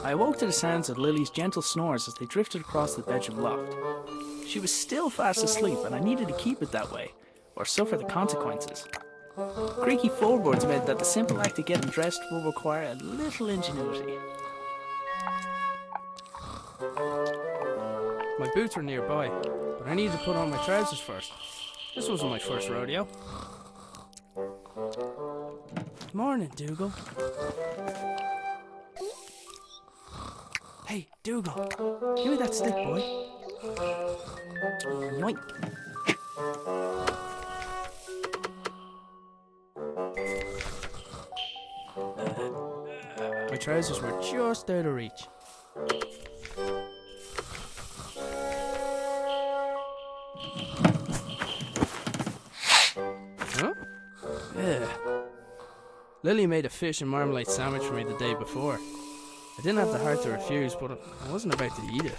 I awoke to the sounds of Lily's gentle snores as they drifted across the bedroom loft. She was still fast asleep and I needed to keep it that way, or suffer the consequences. Creaky floorboards meant that the simple act of getting dressed will require a little ingenuity. My boots were nearby, but I needed to put on my trousers first. This wasn't my first rodeo. Morning, Dougal. Hey, Dougal, give me that stick, boy. Yoink. My trousers were just out of reach. Huh? Yeah. Lily made a fish and marmalade sandwich for me the day before. I didn't have the heart to refuse, but I wasn't about to eat it.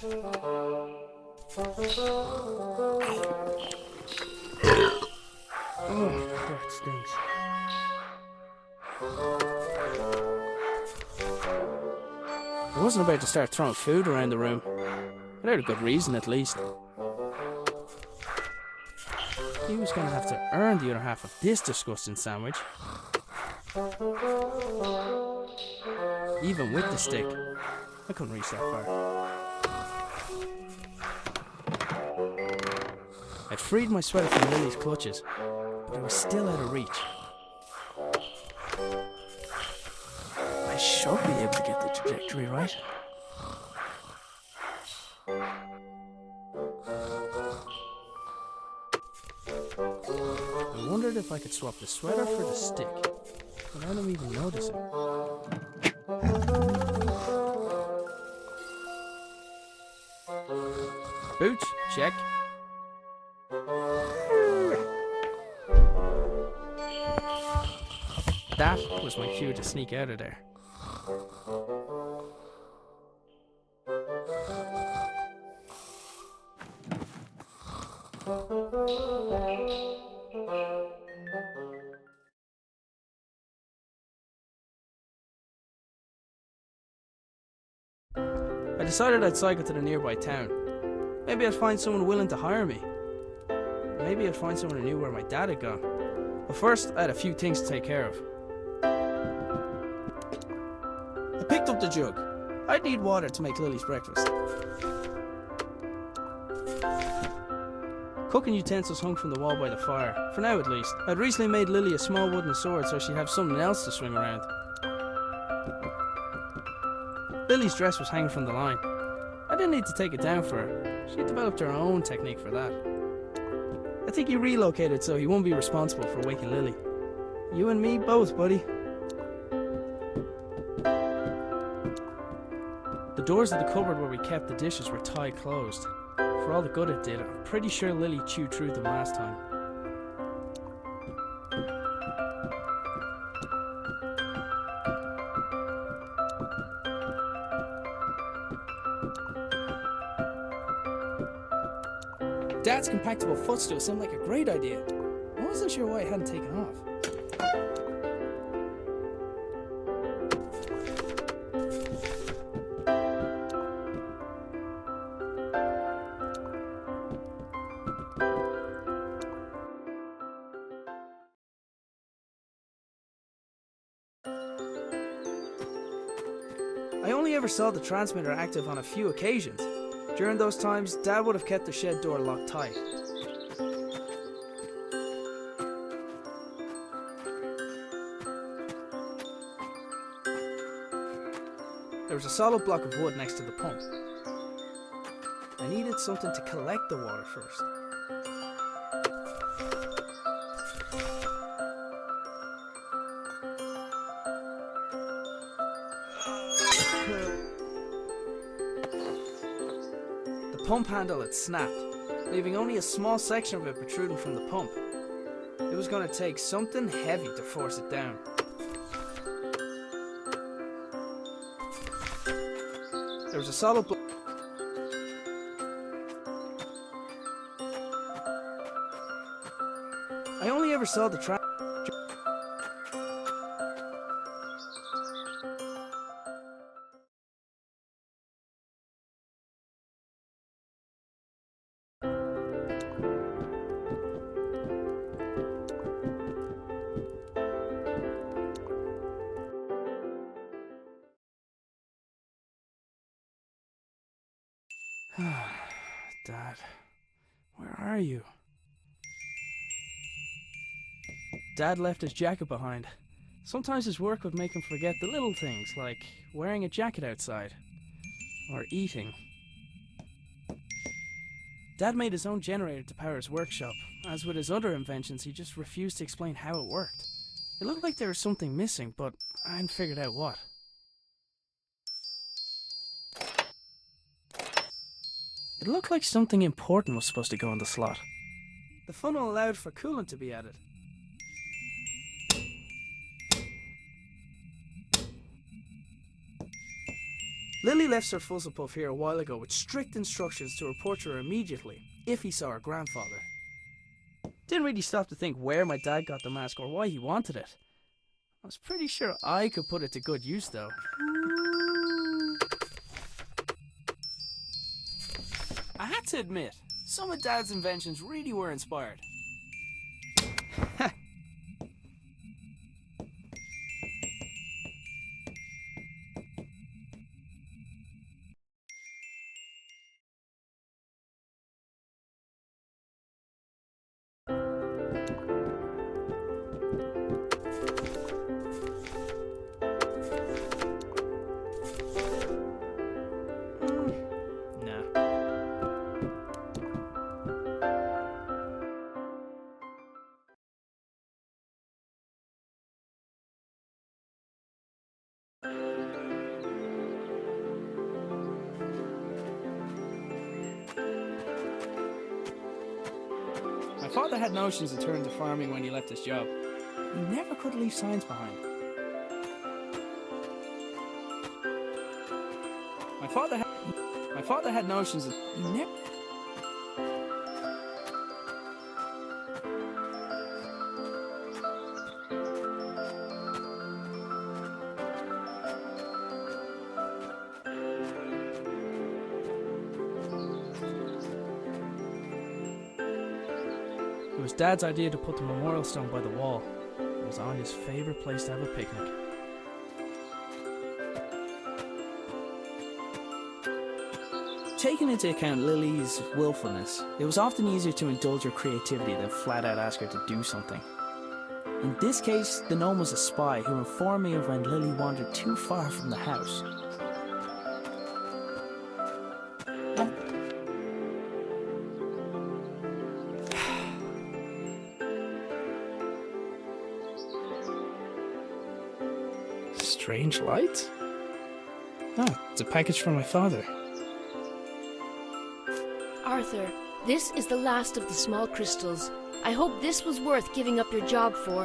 Oh, that stinks. I wasn't about to start throwing food around the room. Without a good reason, at least. He was going to have to earn the other half of this disgusting sandwich. Even with the stick, I couldn't reach that far. I'd freed my sweater from Lily's clutches, but I was still out of reach. I should be able to get the trajectory right. I wondered if I could swap the sweater for the stick without him even noticing. Boots, check. That was my cue to sneak out of there. I decided I'd cycle to the nearby town. Maybe I'd find someone willing to hire me. Maybe I'd find someone who knew where my dad had gone. But first, I had a few things to take care of. I picked up the jug. I'd need water to make Lily's breakfast. Cooking utensils hung from the wall by the fire, for now at least. I'd recently made Lily a small wooden sword so she'd have something else to swing around. Lily's dress was hanging from the line. I didn't need to take it down for her. She developed her own technique for that. I think he relocated so he won't be responsible for waking Lily. You and me both, buddy. The doors of the cupboard where we kept the dishes were tight closed. For all the good it did, I'm pretty sure Lily chewed through them last time. Dad's compactable footstool seemed like a great idea. I wasn't sure why it hadn't taken off. I only ever saw the transmitter active on a few occasions. During those times, Dad would have kept the shed door locked tight. There was a solid block of wood next to the pump. I needed something to collect the water first. The pump handle had snapped, leaving only a small section of it protruding from the pump. It was going to take something heavy to force it down. There was a solid block. I only ever saw the Dad, where are you? Dad left his jacket behind. Sometimes his work would make him forget the little things, like wearing a jacket outside, or eating. Dad made his own generator to power his workshop. As with his other inventions, he just refused to explain how it worked. It looked like there was something missing, but I hadn't figured out what. It looked like something important was supposed to go in the slot. The funnel allowed for coolant to be added. Lily left Sir Fuzzlepuff here a while ago with strict instructions to report to her immediately if he saw her grandfather. Didn't really stop to think where my dad got the mask or why he wanted it. I was pretty sure I could put it to good use though. I had to admit, some of Dad's inventions really were inspired. My father had notions of turning to farming when he left his job. He never could leave signs behind. My father had notions of he never. It was Dad's idea to put the memorial stone by the wall. It was Anya's favourite place to have a picnic. Taking into account Lily's willfulness, it was often easier to indulge her creativity than flat out ask her to do something. In this case, the gnome was a spy who informed me of when Lily wandered too far from the house. Strange light? Oh, it's a package from my father. Arthur, this is the last of the small crystals. I hope this was worth giving up your job for.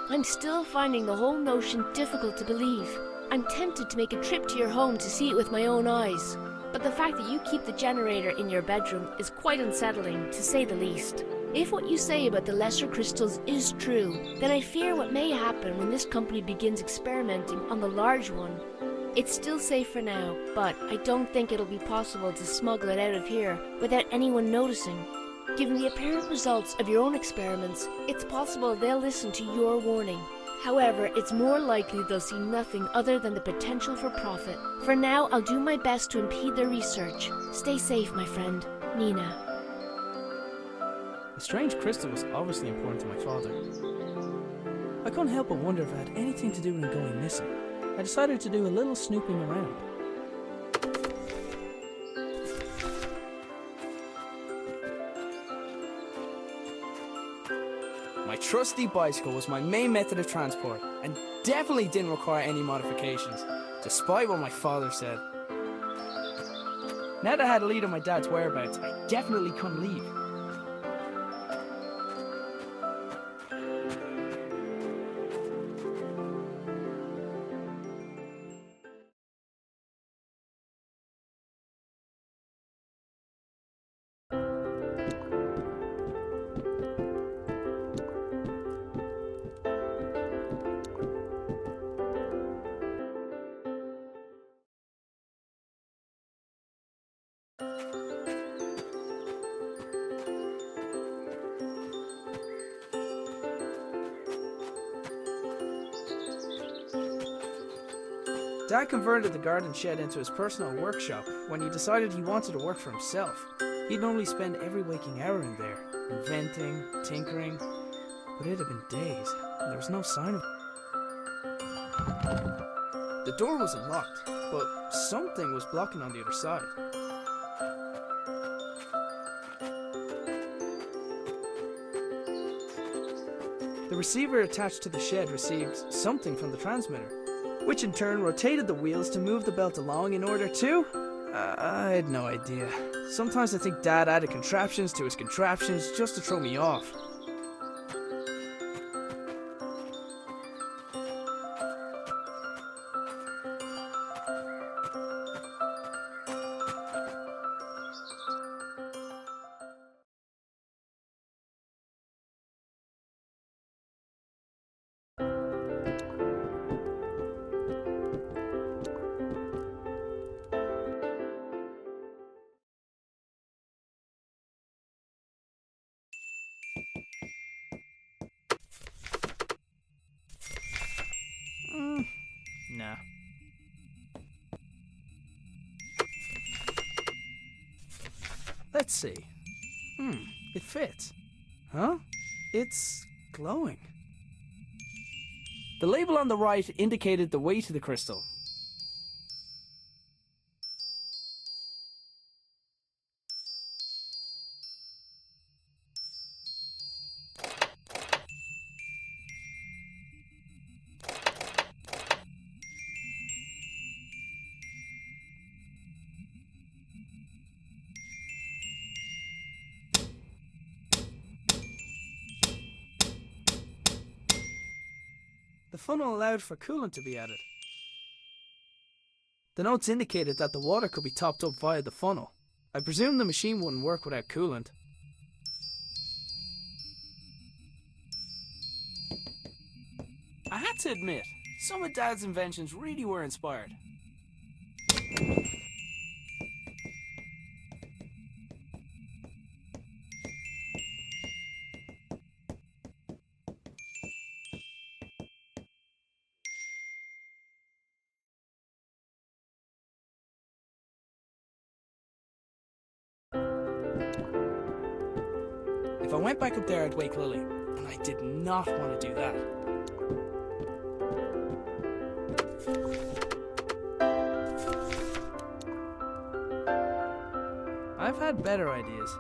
I'm still finding the whole notion difficult to believe. I'm tempted to make a trip to your home to see it with my own eyes. But the fact that you keep the generator in your bedroom is quite unsettling, to say the least. If what you say about the lesser crystals is true, then I fear what may happen when this company begins experimenting on the large one. It's still safe for now, but I don't think it'll be possible to smuggle it out of here without anyone noticing. Given the apparent results of your own experiments, it's possible they'll listen to your warning. However, it's more likely they'll see nothing other than the potential for profit. For now, I'll do my best to impede their research. Stay safe, my friend. Nina. The strange crystal was obviously important to my father. I couldn't help but wonder if it had anything to do with him going missing. I decided to do a little snooping around. My trusty bicycle was my main method of transport and definitely didn't require any modifications, despite what my father said. Now that I had a lead on my dad's whereabouts, I definitely couldn't leave. Dad converted the garden shed into his personal workshop when he decided he wanted to work for himself. He'd normally spend every waking hour in there, inventing, tinkering, but it had been days, and there was no sign of it. The door was unlocked, but something was blocking on the other side. The receiver attached to the shed received something from the transmitter, which in turn rotated the wheels to move the belt along in order to... I had no idea. Sometimes I think Dad added contraptions to his contraptions just to throw me off. Nah. Let's see. It fits. Huh? It's glowing. The label on the right indicated the weight of the crystal. The funnel allowed for coolant to be added. The notes indicated that the water could be topped up via the funnel. I presume the machine wouldn't work without coolant. I had to admit, some of Dad's inventions really were inspired. If I went back up there, I'd wake Lily, and I did not want to do that. I've had better ideas.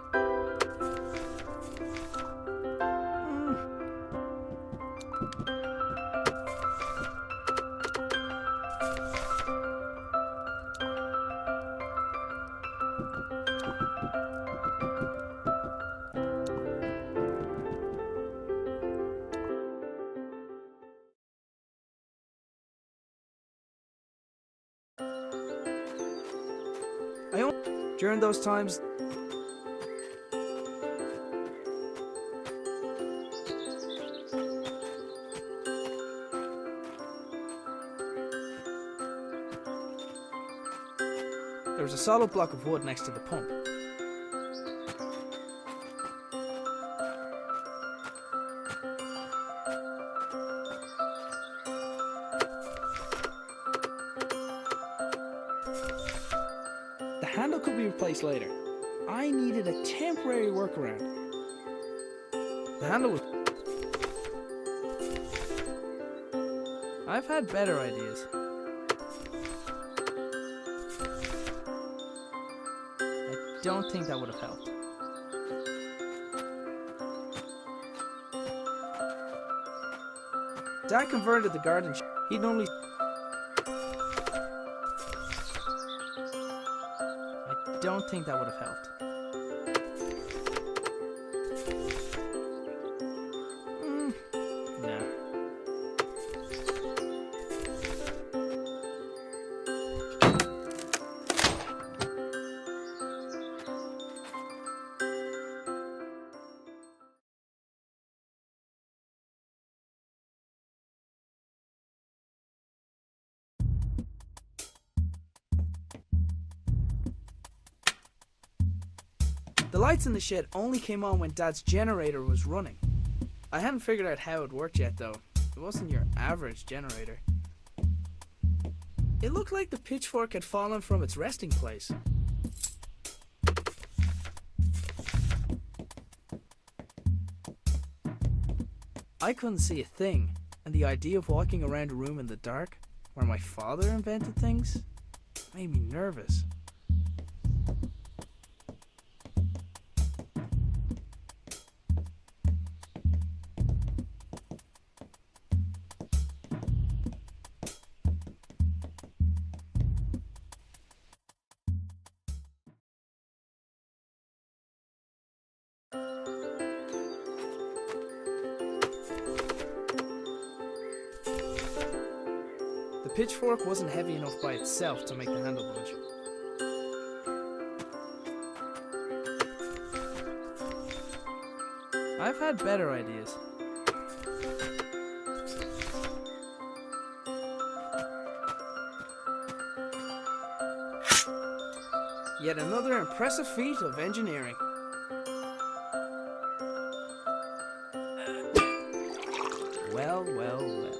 During those times, there was a solid block of wood next to the pump. The handle could be replaced later. I needed a temporary workaround. The handle was... I've had better ideas. I don't think that would have helped. Dad converted the garden. He'd normally... I don't think that would have helped. No. The lights in the shed only came on when Dad's generator was running. I hadn't figured out how it worked yet though. It wasn't your average generator. It looked like the pitchfork had fallen from its resting place. I couldn't see a thing, and the idea of walking around a room in the dark, where my father invented things, made me nervous. The pitchfork wasn't heavy enough by itself to make the handle budge. I've had better ideas. Yet another impressive feat of engineering. Well, well, well.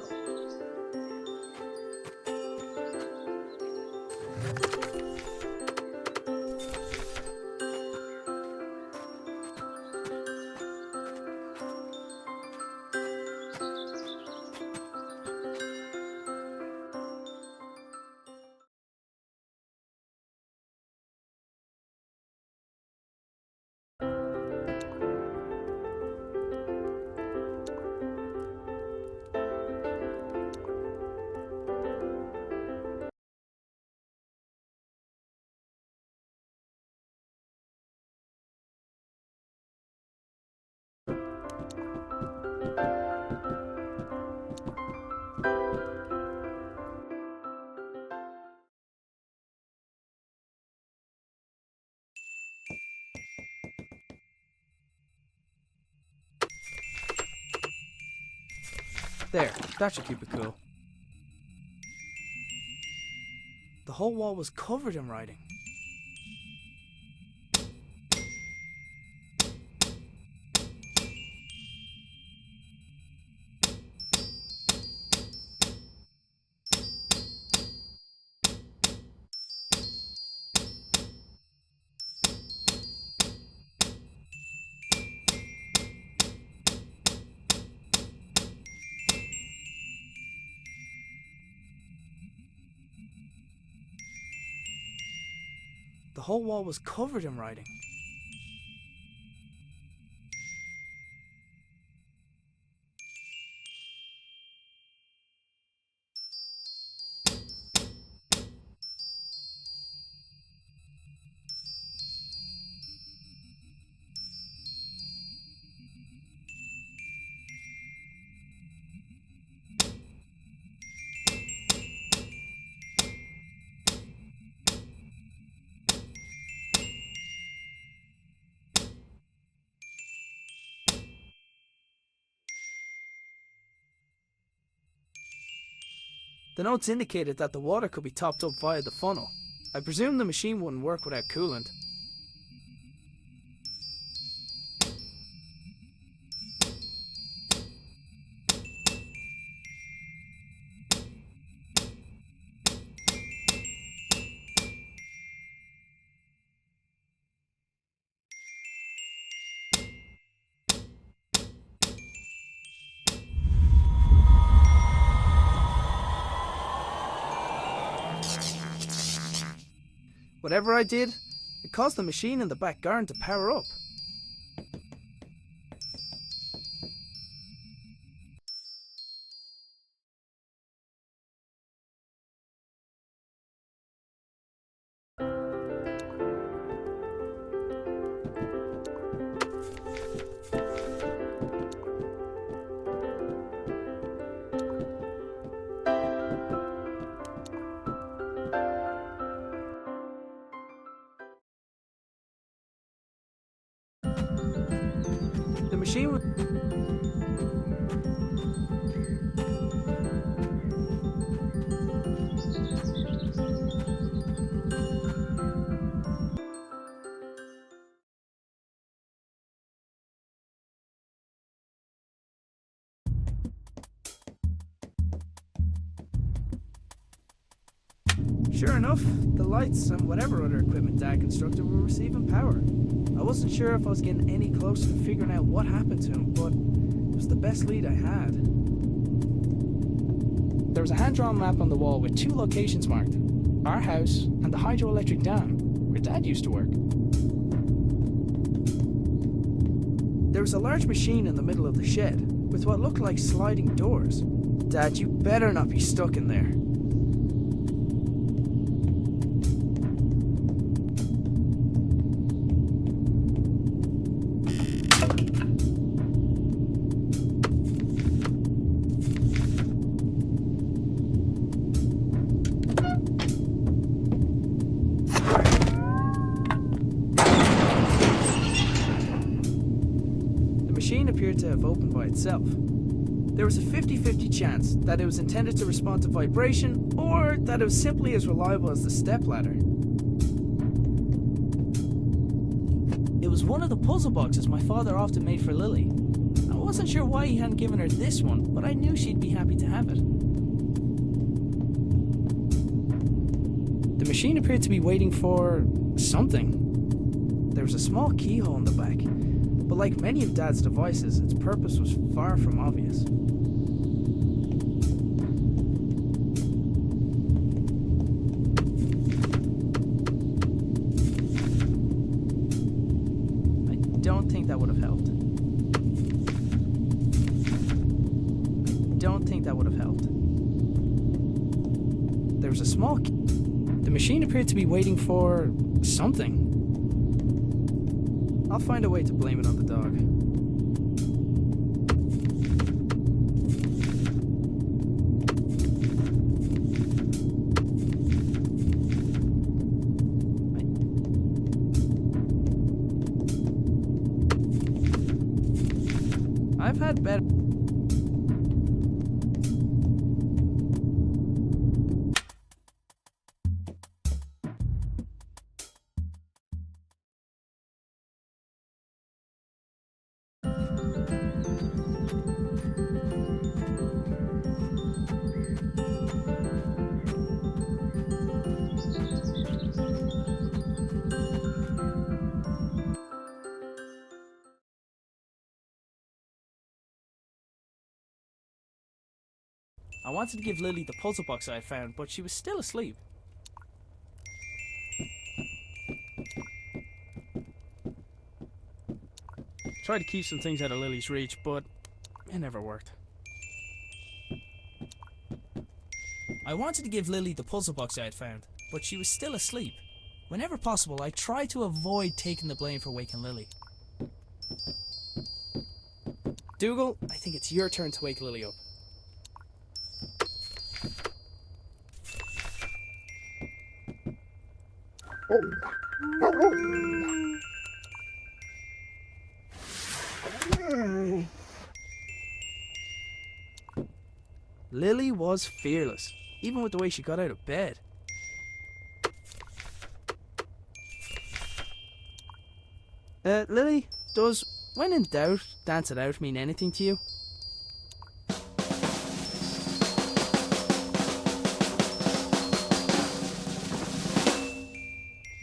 There, that should keep it cool. The whole wall was covered in writing. The whole wall was covered in writing. The notes indicated that the water could be topped up via the funnel. I presume the machine wouldn't work without coolant. Whatever I did, it caused the machine in the back garden to power up. The machine would... Sure enough, the lights and whatever other equipment Dad constructed were receiving power. I wasn't sure if I was getting any closer to figuring out what happened to him, but it was the best lead I had. There was a hand-drawn map on the wall with 2 locations marked. Our house and the hydroelectric dam, where Dad used to work. There was a large machine in the middle of the shed, with what looked like sliding doors. Dad, you better not be stuck in there. The machine appeared to have opened by itself. There was a 50-50 chance that it was intended to respond to vibration, or that it was simply as reliable as the stepladder. It was one of the puzzle boxes my father often made for Lily. I wasn't sure why he hadn't given her this one, but I knew she'd be happy to have it. The machine appeared to be waiting for something. There was a small keyhole in the back, but like many of Dad's devices, its purpose was far from obvious. I don't think that would have helped. There was a small key. The machine appeared to be waiting for something. I'll find a way to blame it on the dog. I've had better. I wanted to give Lily the puzzle box I had found, but she was still asleep. Tried to keep some things out of Lily's reach, but it never worked. I wanted to give Lily the puzzle box I had found, but she was still asleep. Whenever possible, I tried to avoid taking the blame for waking Lily. Dougal, I think it's your turn to wake Lily up. Lily was fearless, even with the way she got out of bed. Lily, does when in doubt, dance it out mean anything to you?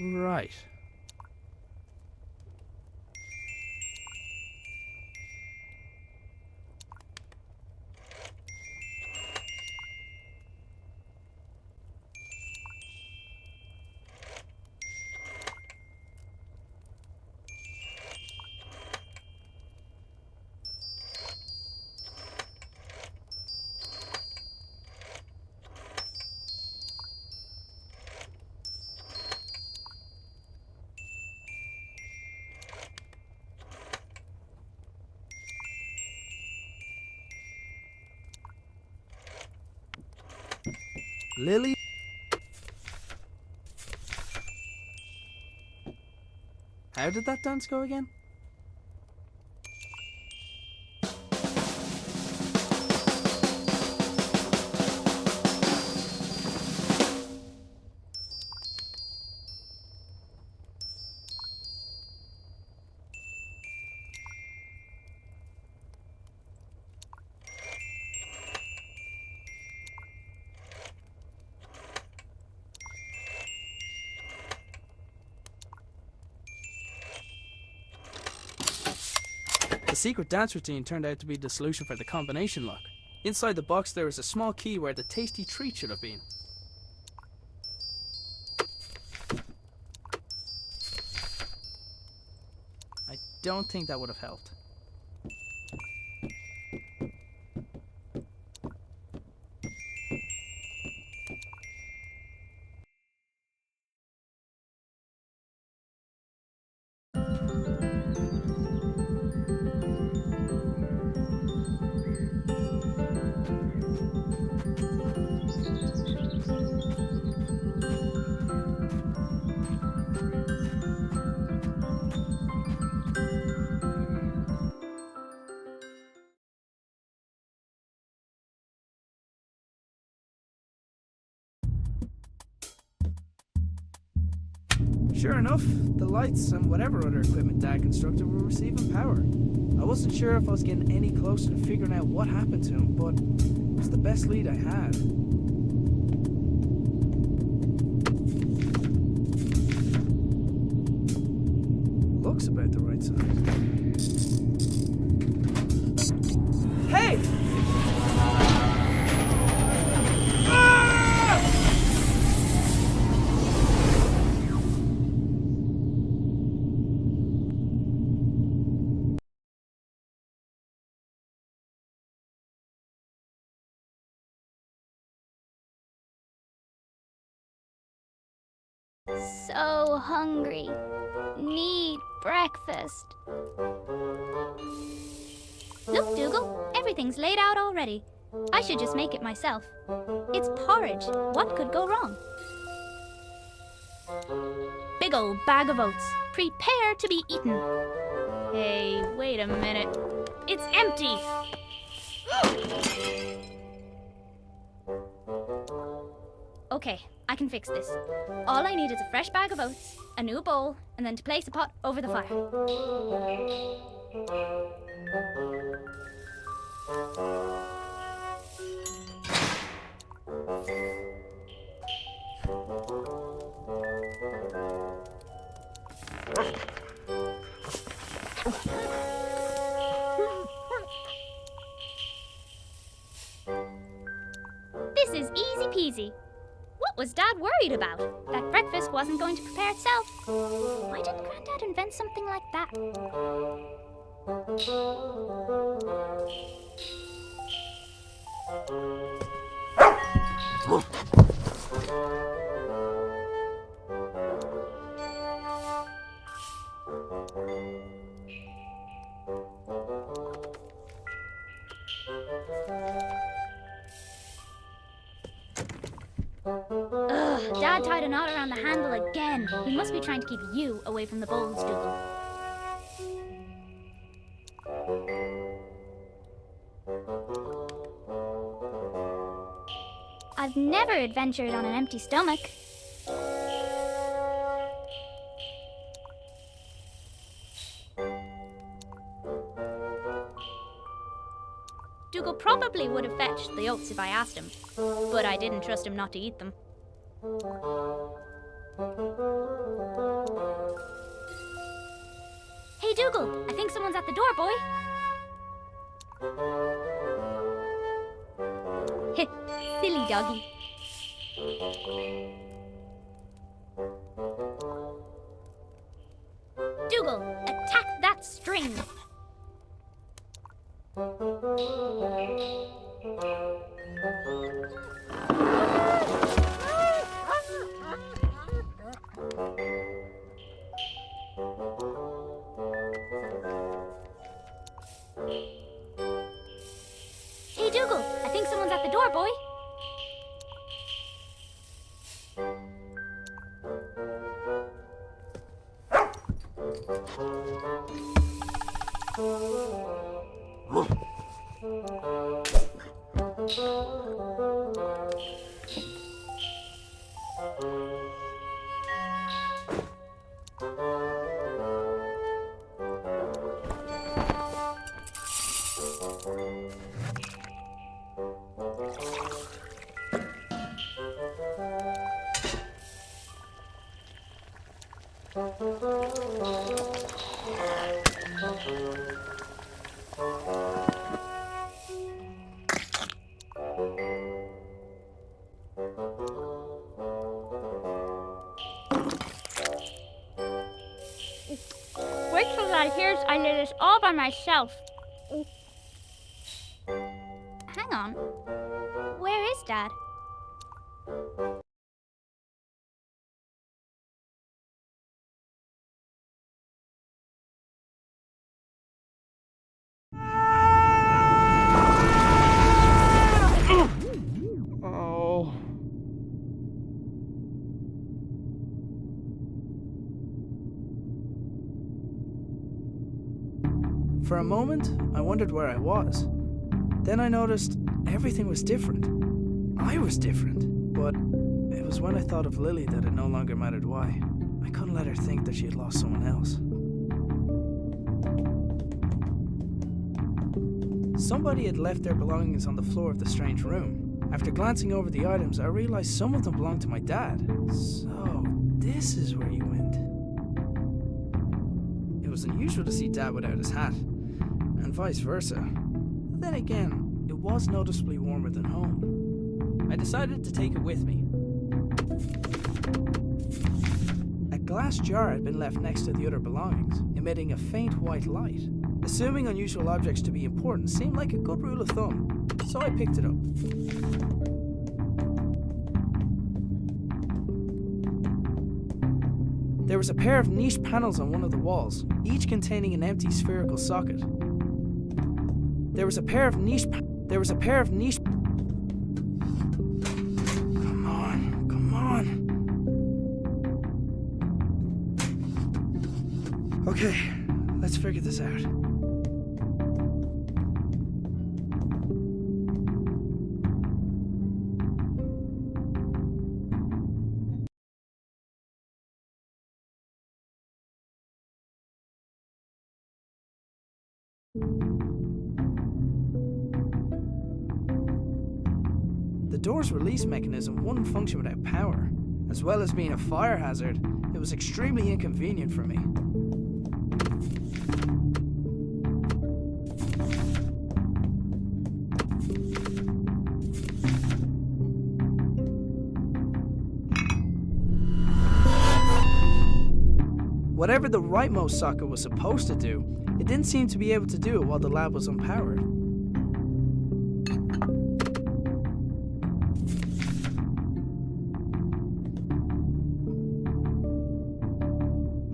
Right. Lily? How did that dance go again? secret dance routine turned out to be the solution for the combination lock. Inside the box there was a small key where the tasty treat should have been. I don't think that would have helped. Sure enough, the lights and whatever other equipment Dad constructed were receiving power. I wasn't sure if I was getting any closer to figuring out what happened to him, but it was the best lead I had. Looks about the right size. Hey! So hungry. Need breakfast. Look, Dougal, everything's laid out already. I should just make it myself. It's porridge. What could go wrong? Big old bag of oats. Prepare to be eaten. Hey, wait a minute. It's empty! Okay, I can fix this. All I need is a fresh bag of oats, a new bowl, and then to place a pot over the fire. This is easy peasy. What was Dad worried about? That breakfast wasn't going to prepare itself. Why didn't Granddad invent something like that? Dad tied a knot around the handle again. He must be trying to keep you away from the bowls, Dougal. I've never adventured on an empty stomach. Dougal probably would have fetched the oats if I asked him, but I didn't trust him not to eat them. Hey Dougal, I think someone's at the door, boy. Heh, silly doggy. Dougal, attack that string. Hey Dougal, I think someone's at the door, boy. Dad hears I did this all by myself. Hang on. Where is Dad? Oh. For a moment, I wondered where I was. Then I noticed everything was different. I was different. But it was when I thought of Lily that it no longer mattered why. I couldn't let her think that she had lost someone else. Somebody had left their belongings on the floor of the strange room. After glancing over the items, I realized some of them belonged to my dad. So, this is where you went. It was unusual to see Dad without his hat, and vice versa. But then again, it was noticeably warmer than home. I decided to take it with me. A glass jar had been left next to the other belongings, emitting a faint white light. Assuming unusual objects to be important seemed like a good rule of thumb, so I picked it up. There was a pair of niche panels on one of the walls, each containing an empty spherical socket. Come on. Okay, let's figure this out. The door's release mechanism wouldn't function without power. As well as being a fire hazard, it was extremely inconvenient for me. Whatever the rightmost socket was supposed to do, it didn't seem to be able to do it while the lab was unpowered.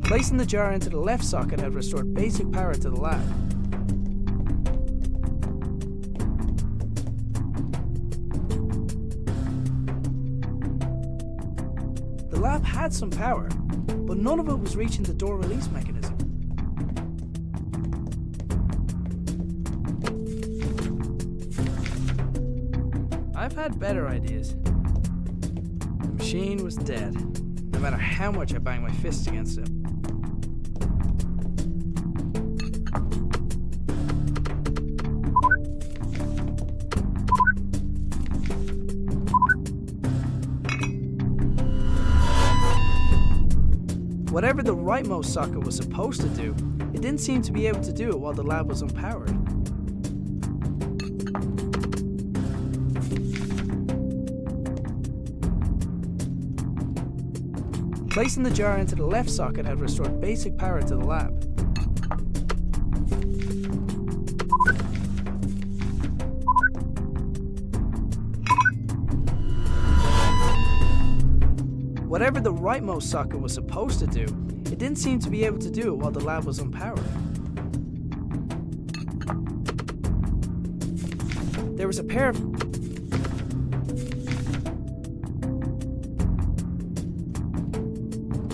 Placing the jar into the left socket had restored basic power to the lab. The lab had some power, but none of it was reaching the door release mechanism. I've had better ideas. The machine was dead, no matter how much I banged my fists against it. Whatever the rightmost socket was supposed to do, it didn't seem to be able to do it while the lab was unpowered. Placing the jar into the left socket had restored basic power to the lab. Whatever the rightmost socket was supposed to do, it didn't seem to be able to do it while the lab was unpowered. There was a pair of...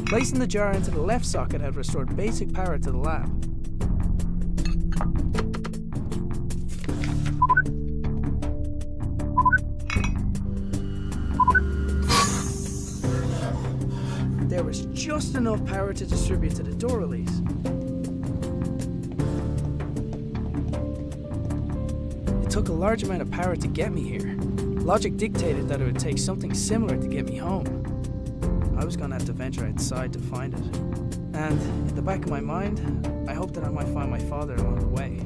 Placing the jar into the left socket had restored basic power to the lab. There was just enough power to distribute to the door release. It took a large amount of power to get me here. Logic dictated that it would take something similar to get me home. I was going to have to venture outside to find it. And in the back of my mind, I hoped that I might find my father along the way.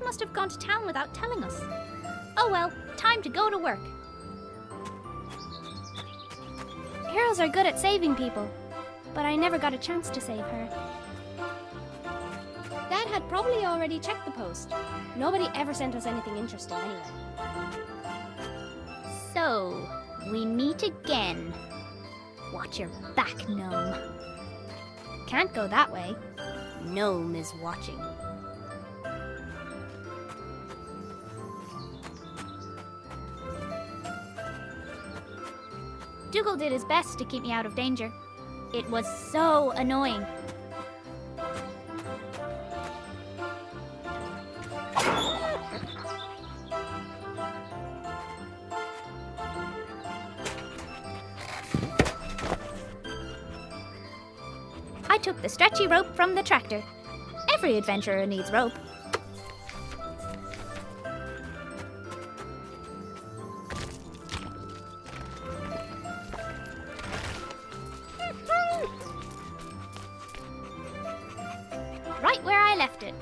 Dad must have gone to town without telling us. Oh well, time to go to work. Heroes are good at saving people, but I never got a chance to save her. Dad had probably already checked the post. Nobody ever sent us anything interesting anyway. So, we meet again. Watch your back, gnome. Can't go that way. Gnome is watching. Dougal did his best to keep me out of danger. It was so annoying. I took the stretchy rope from the tractor. Every adventurer needs rope. Right where I left it.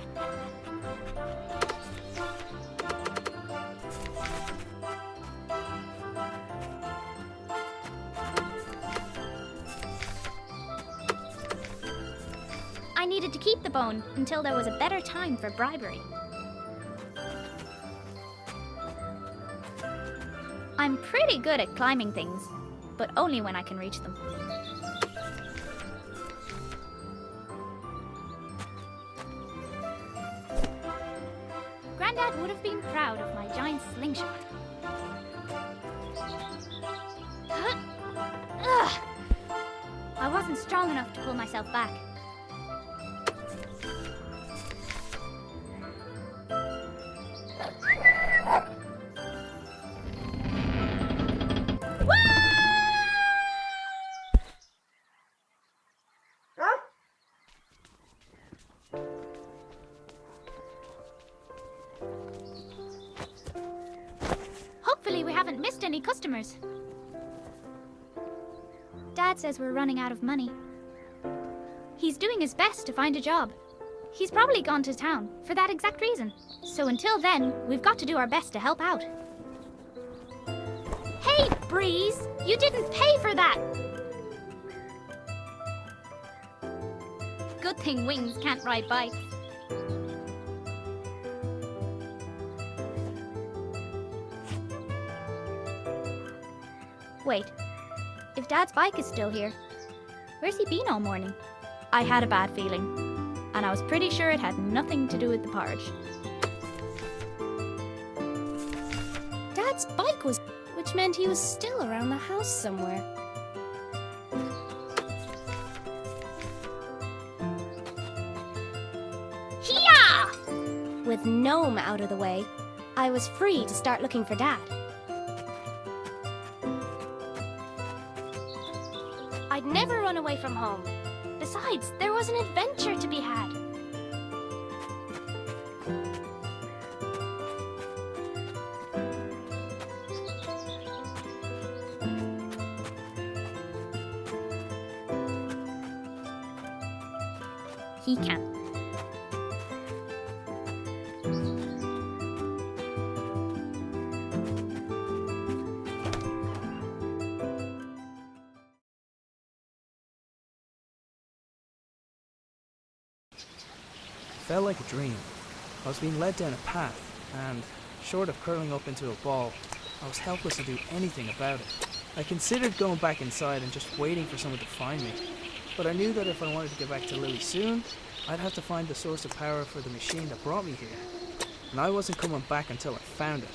I needed to keep the bone until there was a better time for bribery. I'm pretty good at climbing things, but only when I can reach them. Grandad would have been proud of my giant slingshot. Ugh! I wasn't strong enough to pull myself back. Hopefully we haven't missed any customers. Dad says we're running out of money. He's doing his best to find a job. He's probably gone to town for that exact reason. So until then, we've got to do our best to help out. Hey, Breeze! You didn't pay for that! Good thing wings can't ride bikes. Wait, if Dad's bike is still here, where's he been all morning? I had a bad feeling, and I was pretty sure it had nothing to do with the porridge. Dad's bike was, which meant he was still around the house somewhere. Hiya! With Gnome out of the way, I was free to start looking for Dad. I'd never run away from home. Besides, there was an adventure to be had. He can. Felt like a dream. I was being led down a path, and, short of curling up into a ball, I was helpless to do anything about it. I considered going back inside and just waiting for someone to find me, but I knew that if I wanted to get back to Lily soon, I'd have to find the source of power for the machine that brought me here, and I wasn't coming back until I found it.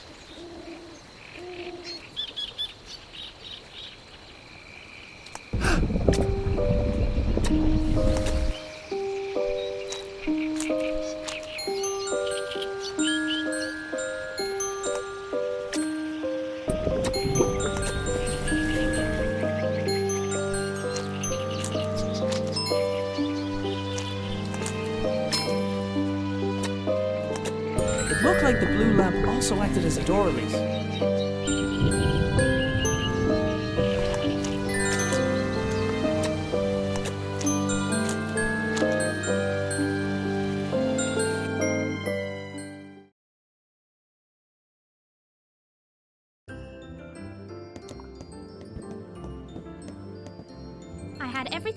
It looked like the blue lamp also acted as a door release.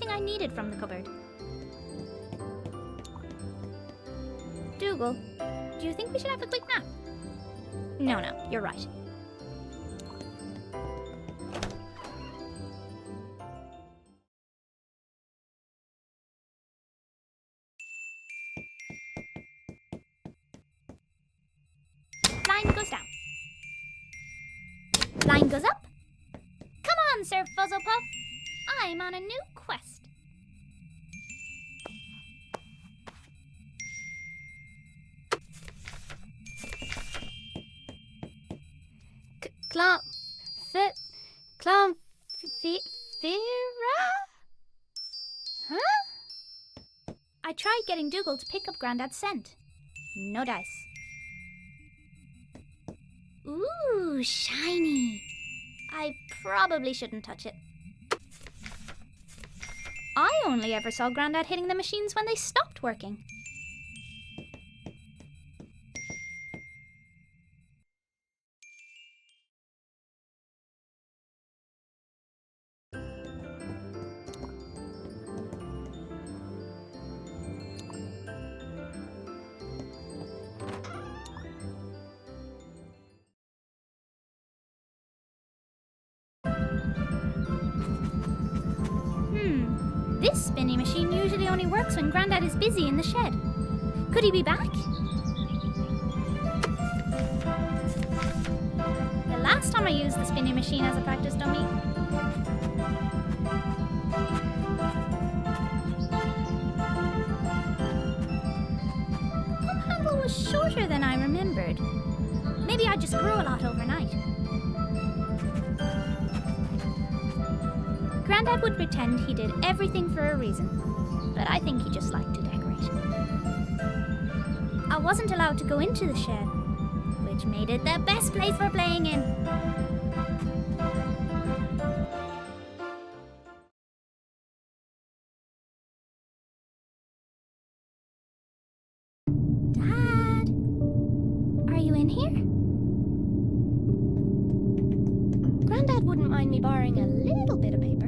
everything I needed from the cupboard. Dougal, do you think we should have a quick nap? No, you're right. Line goes down. Line goes up. Come on, Sir Fuzzlepuff. I'm on a new quest. Huh? I tried getting Dougal to pick up Grandad's scent. No dice. Ooh, shiny. I probably shouldn't touch it. I only ever saw Grandad hitting the machines when they stopped working. This spinning machine usually only works when Grandad is busy in the shed. Could he be back? The last time I used the spinning machine as a practice dummy. The pump handle was shorter than I remembered. Maybe I just grew a lot overnight. Grandad would pretend he did everything for a reason, but I think he just liked to decorate. I wasn't allowed to go into the shed, which made it the best place for playing in. Dad, are you in here? Grandad wouldn't mind me borrowing a little bit of paper.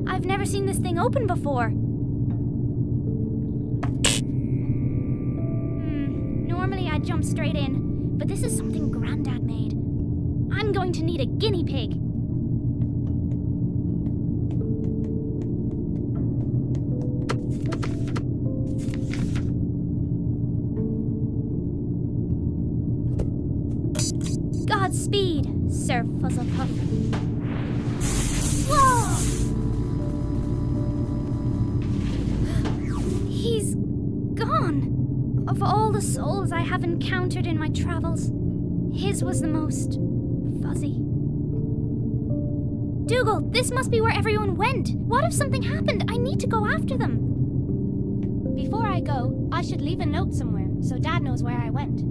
I've never seen this thing open before. Normally I'd jump straight in, but this is something Grandad made. I'm going to need a guinea pig. Godspeed, Sir Fuzzlepuff. Whoa! He's gone. Of all the souls I have encountered in my travels, his was the most fuzzy. Dougal, this must be where everyone went. What if something happened? I need to go after them. Before I go, I should leave a note somewhere so Dad knows where I went.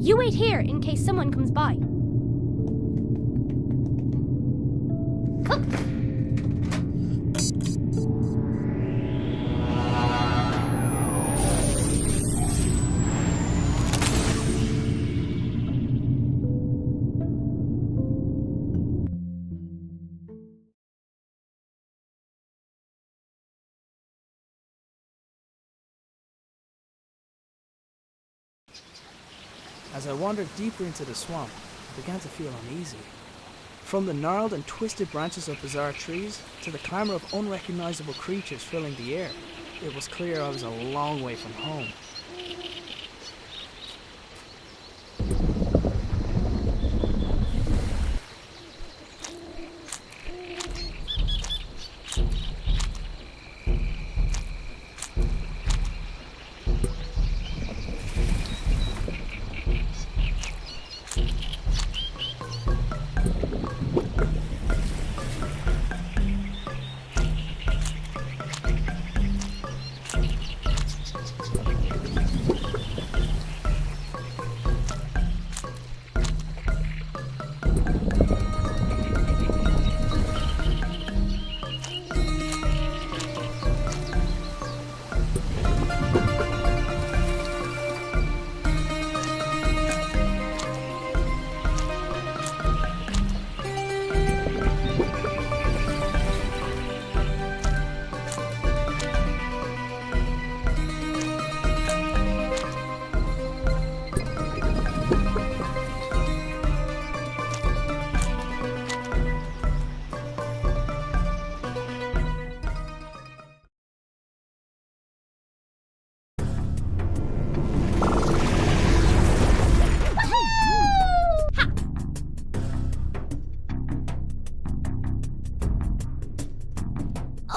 You wait here in case someone comes by. Come. As I wandered deeper into the swamp, I began to feel uneasy. From the gnarled and twisted branches of bizarre trees to the clamour of unrecognizable creatures filling the air, it was clear I was a long way from home.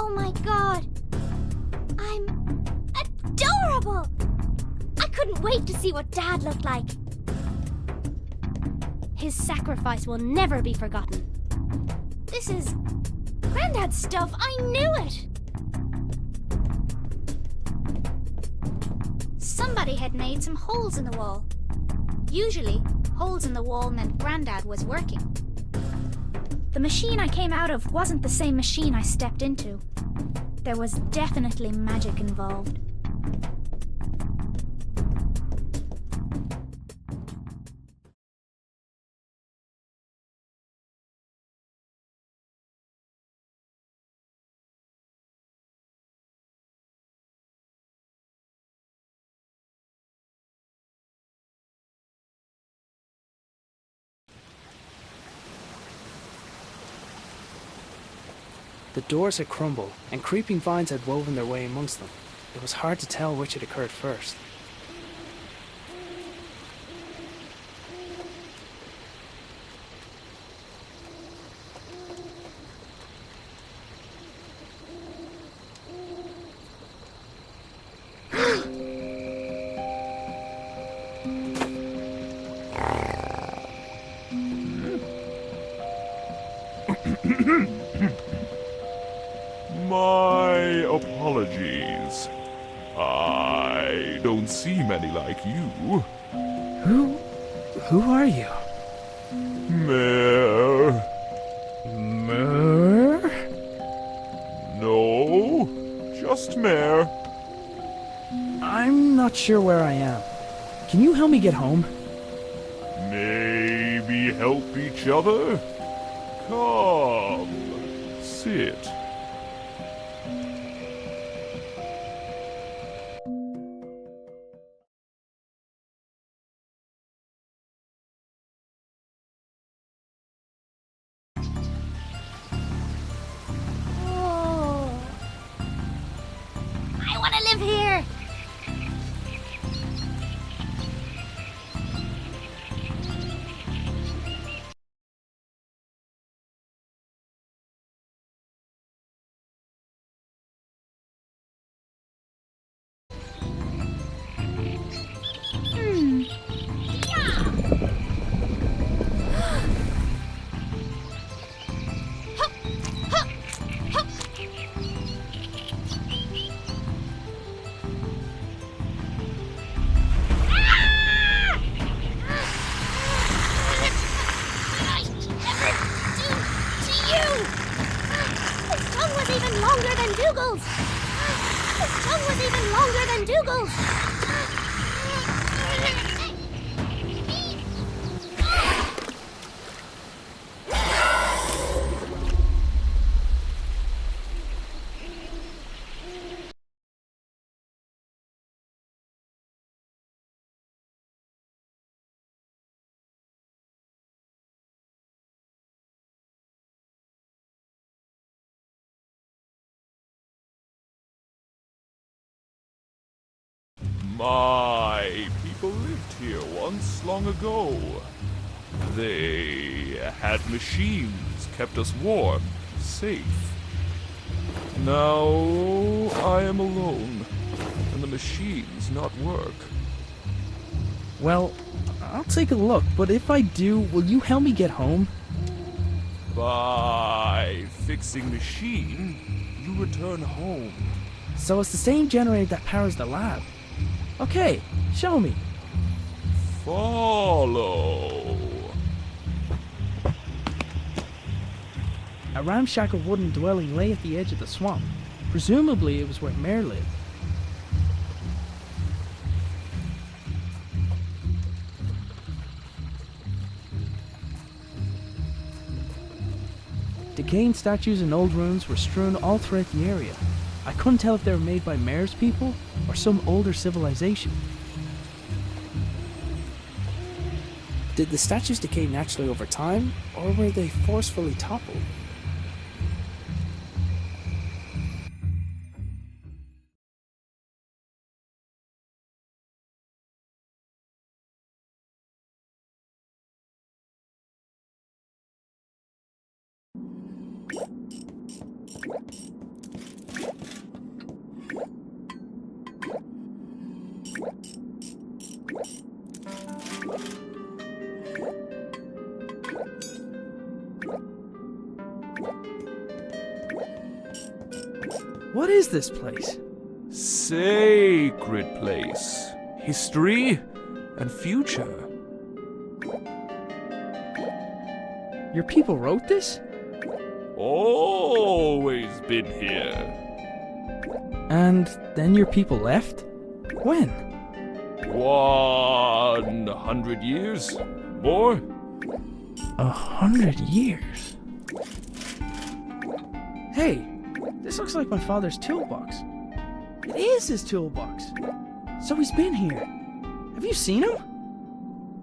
Oh my god! I'm adorable! I couldn't wait to see what Dad looked like. His sacrifice will never be forgotten. This is Granddad's stuff. I knew it! Somebody had made some holes in the wall. Usually, holes in the wall meant Granddad was working. The machine I came out of wasn't the same machine I stepped into. There was definitely magic involved. The doors had crumbled, and creeping vines had woven their way amongst them. It was hard to tell which had occurred first. My apologies. I don't see many like you. Who are you? Mare. Mer? No, just Mare. I'm not sure where I am. Can you help me get home? Maybe help each other? Come, sit. Oh. I want to live here! My people lived here once long ago. They had machines, kept us warm, safe. Now I am alone, and the machines not work. Well, I'll take a look, but if I do, will you help me get home? By fixing machine, you return home. So it's the same generator that powers the lab. Okay, show me. Follow. A ramshackle wooden dwelling lay at the edge of the swamp. Presumably it was where Mare lived. Decaying statues and old ruins were strewn all throughout the area. I couldn't tell if they were made by Mare's people or some older civilization. Did the statues decay naturally over time, or were they forcefully toppled? What is this place? Sacred place. History and future. Your people wrote this? Always been here. And then your people left? When? 100 years? More? 100 years? Hey, this looks like my father's toolbox. It is his toolbox. So he's been here. Have you seen him?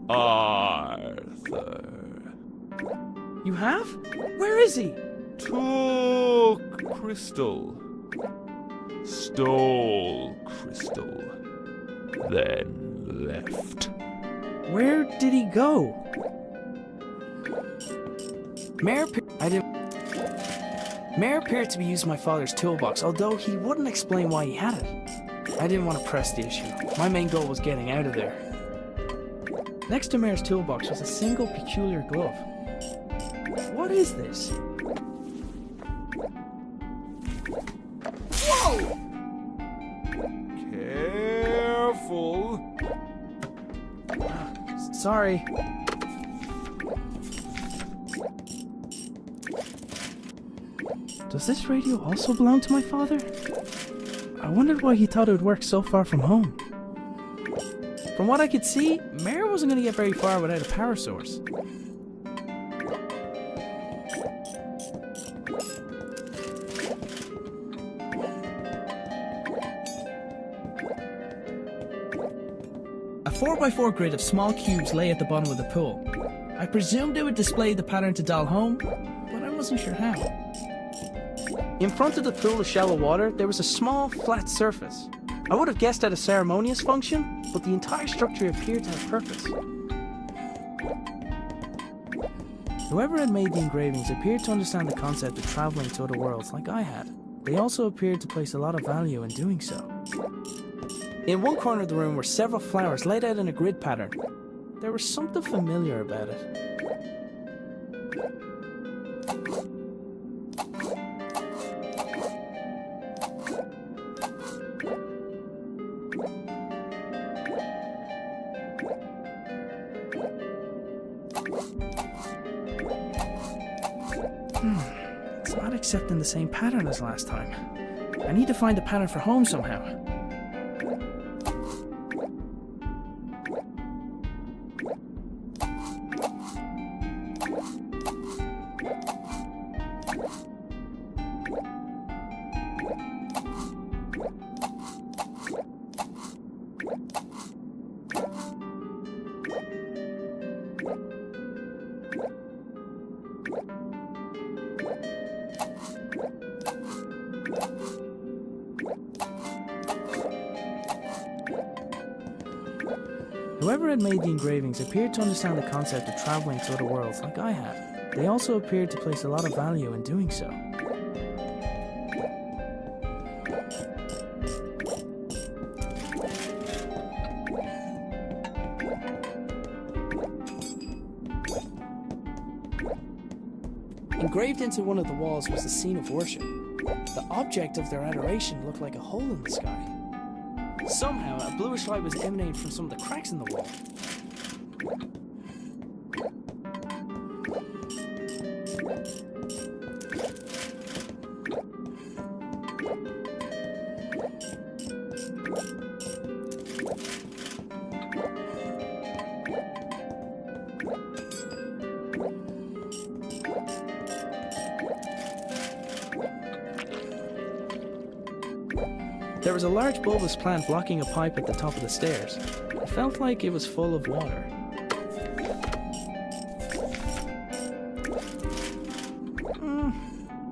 Arthur. You have? Where is he? Took crystal. Stole crystal. Then left. Where did he go? Mayor appeared to be using my father's toolbox, although he wouldn't explain why he had it. I didn't want to press the issue. My main goal was getting out of there. Next to Mayor's toolbox was a single peculiar glove. What is this? Whoa! Careful. Sorry. Does this radio also belong to my father? I wondered why he thought it would work so far from home. From what I could see, Mayor wasn't going to get very far without a power source. A 4x4 grid of small cubes lay at the bottom of the pool. I presumed it would display the pattern to dial home, but I wasn't sure how. In front of the pool of shallow water, there was a small, flat surface. I would have guessed at a ceremonious function, but the entire structure appeared to have purpose. Whoever had made the engravings appeared to understand the concept of traveling to other worlds like I had. They also appeared to place a lot of value in doing so. In one corner of the room were several flowers laid out in a grid pattern. There was something familiar about it. It's not accepting the same pattern as last time. I need to find a pattern for home somehow. Whoever had made the engravings appeared to understand the concept of traveling to other worlds like I had. They also appeared to place a lot of value in doing so. Engraved into one of the walls was the scene of worship. The object of their adoration looked like a hole in the sky. Somehow, a bluish light was emanating from some of the cracks in the wall. There was a large bulbous plant blocking a pipe at the top of the stairs. It felt like it was full of water.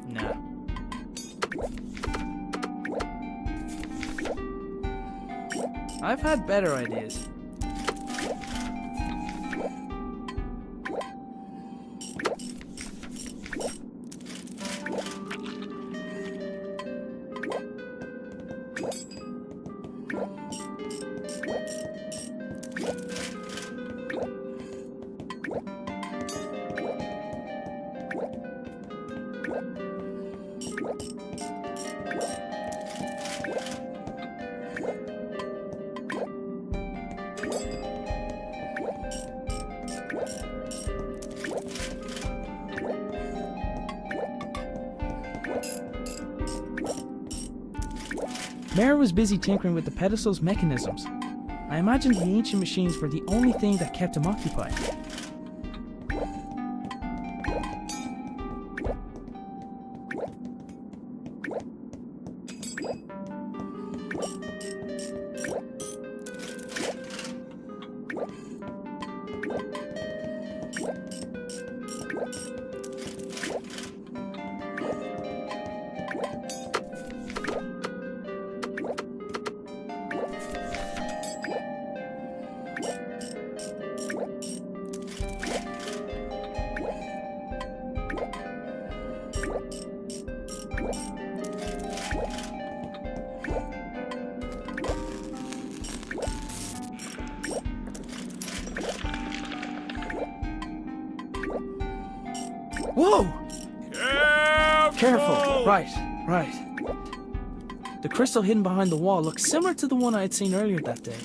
Nah. I've had better ideas. Mare was busy tinkering with the pedestal's mechanisms. I imagined the ancient machines were the only thing that kept him occupied. Whoa! Careful! Right. The crystal hidden behind the wall looks similar to the one I had seen earlier that day.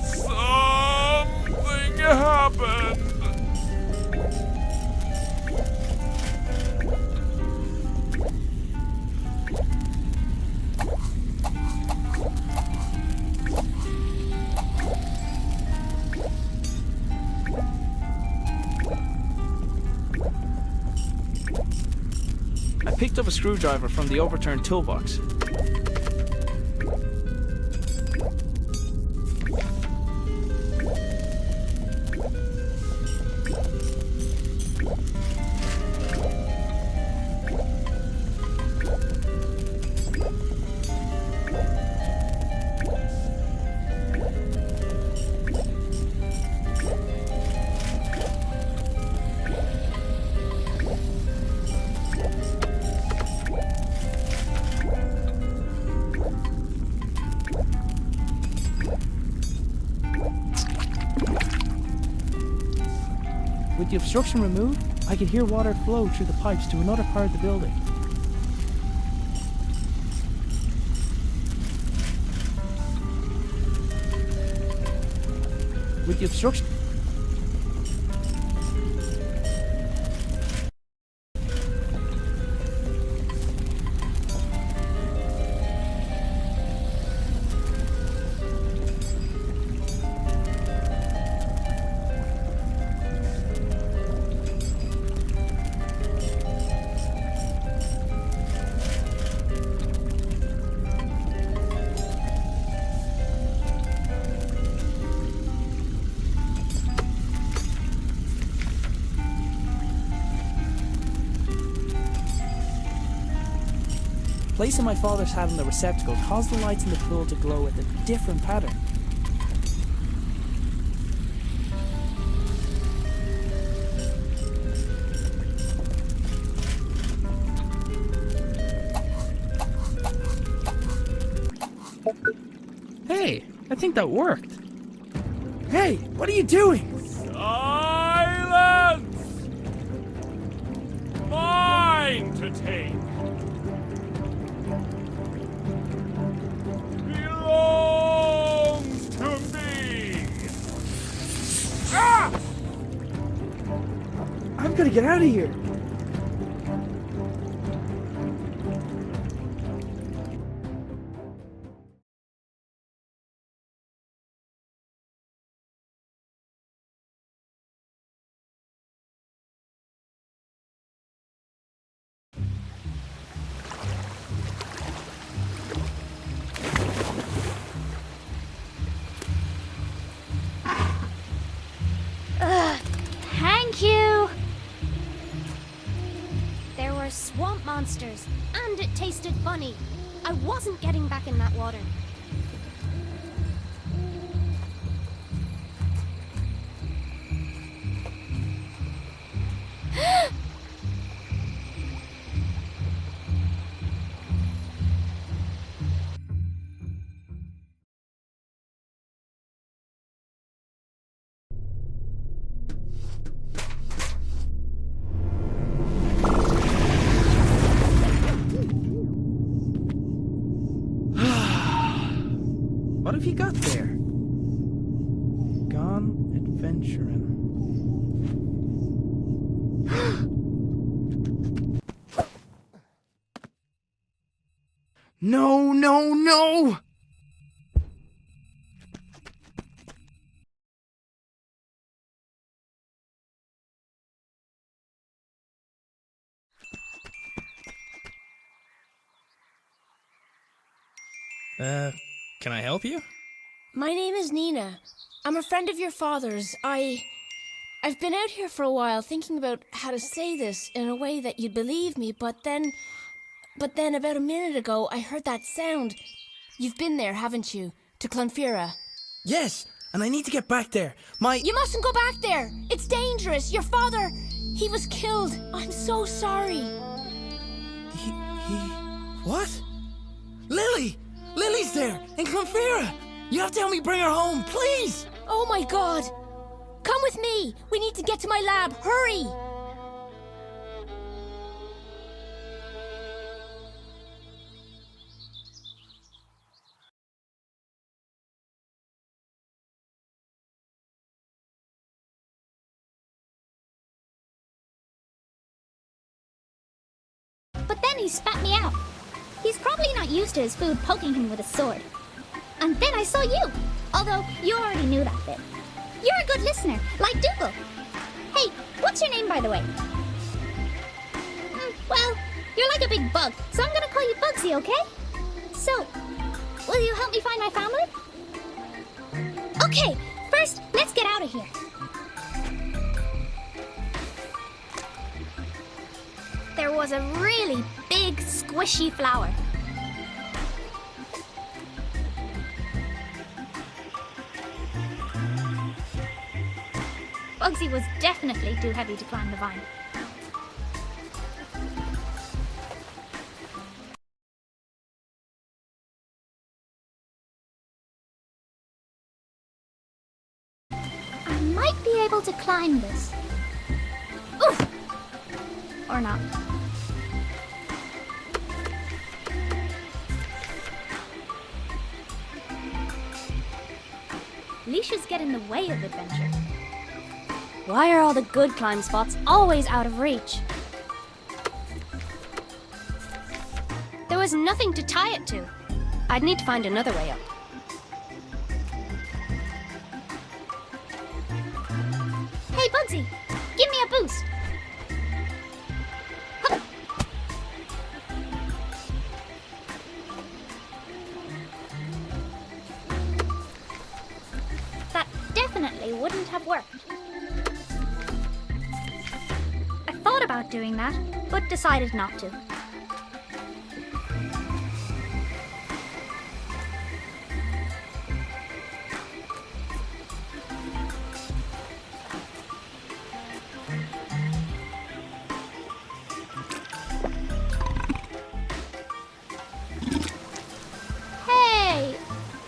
Something happened. I picked up a screwdriver from the overturned toolbox. With the obstruction removed, I could hear water flow through the pipes to another part of the building. With the obstruction... Placing my father's hat in the receptacle caused the lights in the pool to glow with a different pattern. Hey, I think that worked. Hey, what are you doing? Silence! Mine to take. Belongs to me. Ah! I'm gonna get out of here. Thank you! There were swamp monsters, and it tasted funny. I wasn't getting back in that water. have you got there? Gone adventuring. No, no, no! Can I help you? My name is Nina. I'm a friend of your father's. I've been out here for a while thinking about how to say this in a way that you'd believe me, but then about a minute ago I heard that sound. You've been there, haven't you? To Clonfera. Yes, and I need to get back there. You mustn't go back there! It's dangerous! Your father, he was killed! I'm so sorry! What? Lily! Lily's there, in Clonfera! You have to help me bring her home, please! Oh my god! Come with me! We need to get to my lab! Hurry! But then he spat me out. He's probably not used to his food poking him with a sword. And then I saw you, although you already knew that bit. You're a good listener, like Dougal. Hey, what's your name, by the way? Well, you're like a big bug, so I'm gonna call you Bugsy, okay? So, will you help me find my family? Okay, first, let's get out of here. There was a really big, squishy flower. Bugsy was definitely too heavy to climb the vine. I might be able to climb this. Oof! Or not. Leashes get in the way of adventure. Why are all the good climb spots always out of reach? There was nothing to tie it to. I'd need to find another way up. Hey, Bugsy, give me a boost. Hup. That definitely wouldn't have worked. I thought about doing that, but decided not to. Hey!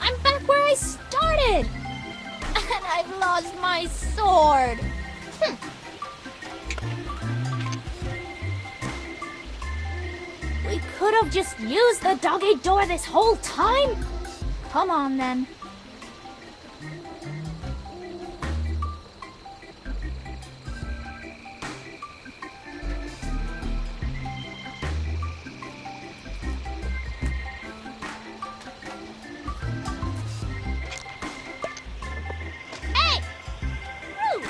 I'm back where I started! And I've lost my sword! We could have just used the dog-eat door this whole time? Come on, then. Hey! Roo!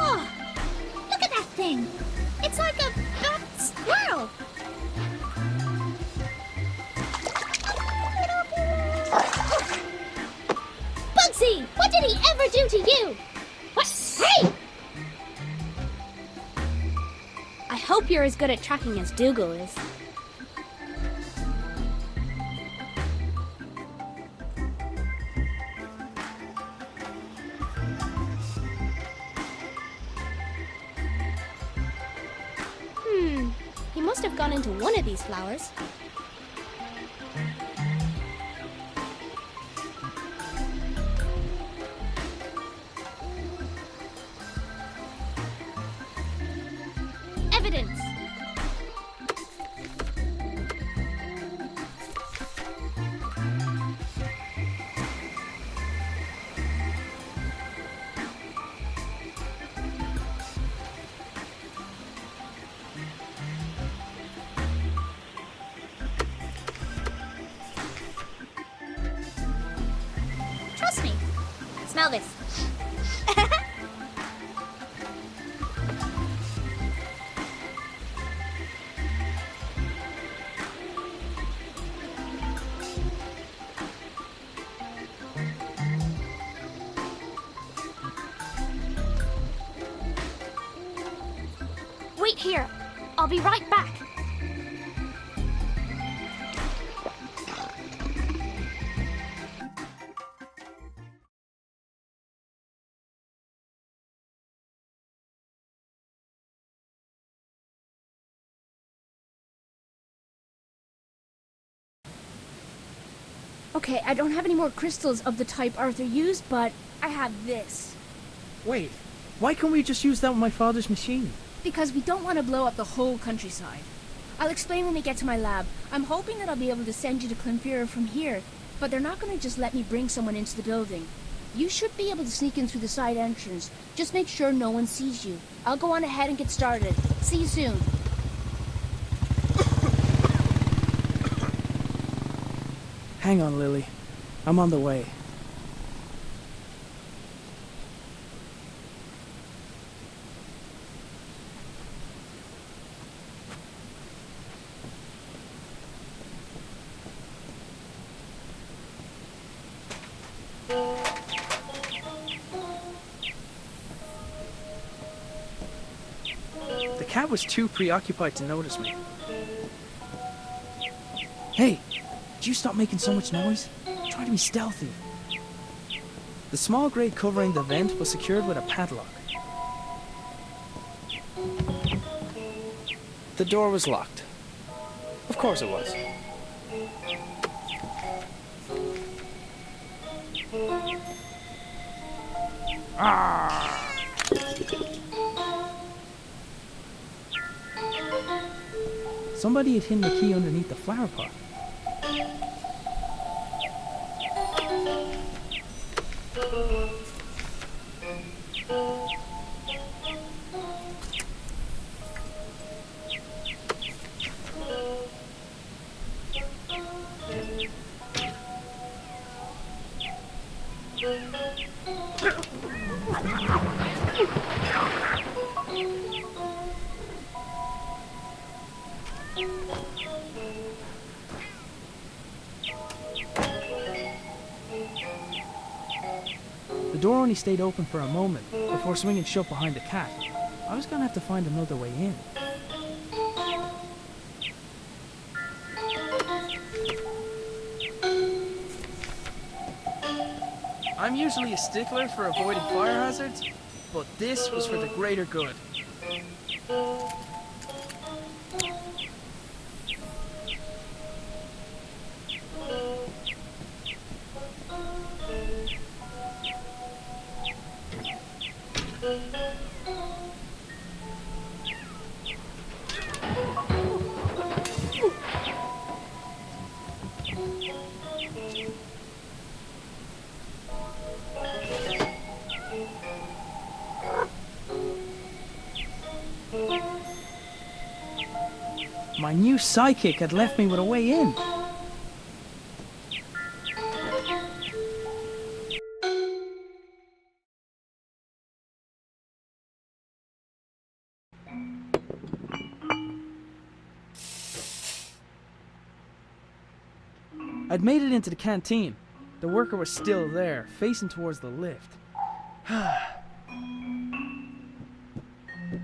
Oh, look at that thing. It's like a fat squirrel. Bugsy, what did he ever do to you? What? Hey! I hope you're as good at tracking as Dougal is. He must have gone into one of these flowers. Wait here. I'll be right back. Okay, I don't have any more crystals of the type Arthur used, but I have this. Wait, why can't we just use that with my father's machine? Because we don't want to blow up the whole countryside. I'll explain when we get to my lab. I'm hoping that I'll be able to send you to Clonfera from here, but they're not going to just let me bring someone into the building. You should be able to sneak in through the side entrance. Just make sure no one sees you. I'll go on ahead and get started. See you soon. Hang on, Lily. I'm on the way. The cat was too preoccupied to notice me. Hey, did you stop making so much noise? Try to be stealthy. The small grate covering the vent was secured with a padlock. The door was locked. Of course it was. Somebody had hidden the key underneath the flower pot. The door only stayed open for a moment before swinging shut behind the cat. I was gonna have to find another way in. I'm usually a stickler for avoiding fire hazards, but this was for the greater good. My new sidekick had left me with a way in. I'd made it into the canteen. The worker was still there, facing towards the lift.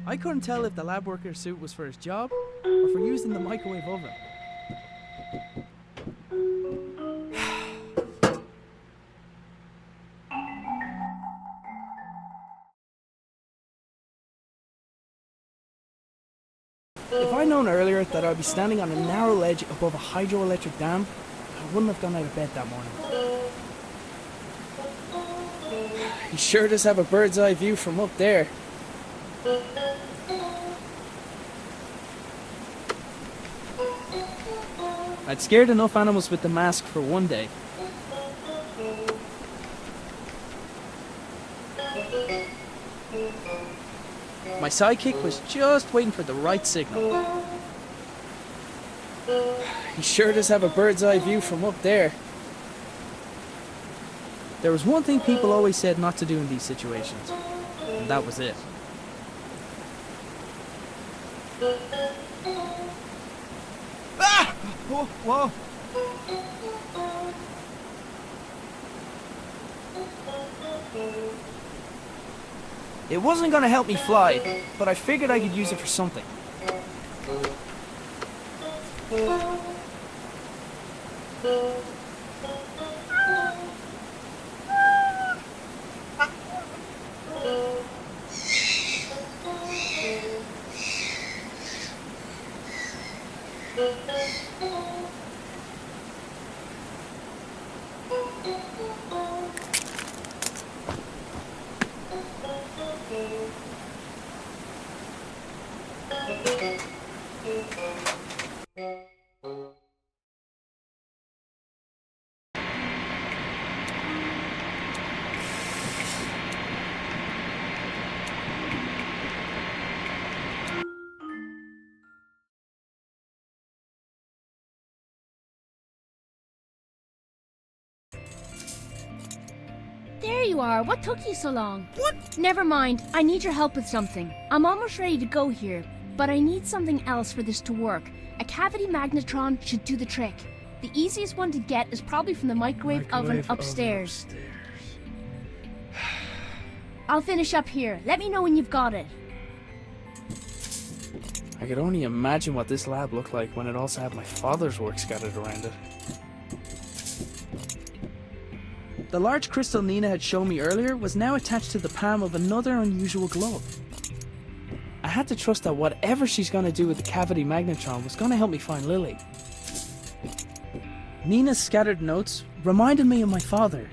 I couldn't tell if the lab worker's suit was for his job or for using the microwave oven. If I'd known earlier that I'd be standing on a narrow ledge above a hydroelectric dam, I wouldn't have gone out of bed that morning. He sure does have a bird's eye view from up there. I'd scared enough animals with the mask for one day. My sidekick was just waiting for the right signal. He sure does have a bird's eye view from up there. There was one thing people always said not to do in these situations, and that was it. Ah! Whoa, whoa. It wasn't gonna help me fly, but I figured I could use it for something. There you are. What took you so long? What? Never mind. I need your help with something. I'm almost ready to go here, but I need something else for this to work. A cavity magnetron should do the trick. The easiest one to get is probably from the microwave oven upstairs. I'll finish up here. Let me know when you've got it. I could only imagine what this lab looked like when it also had my father's work scattered around it. The large crystal Nina had shown me earlier was now attached to the palm of another unusual glove. I had to trust that whatever she's going to do with the cavity magnetron was going to help me find Lily. Nina's scattered notes reminded me of my father.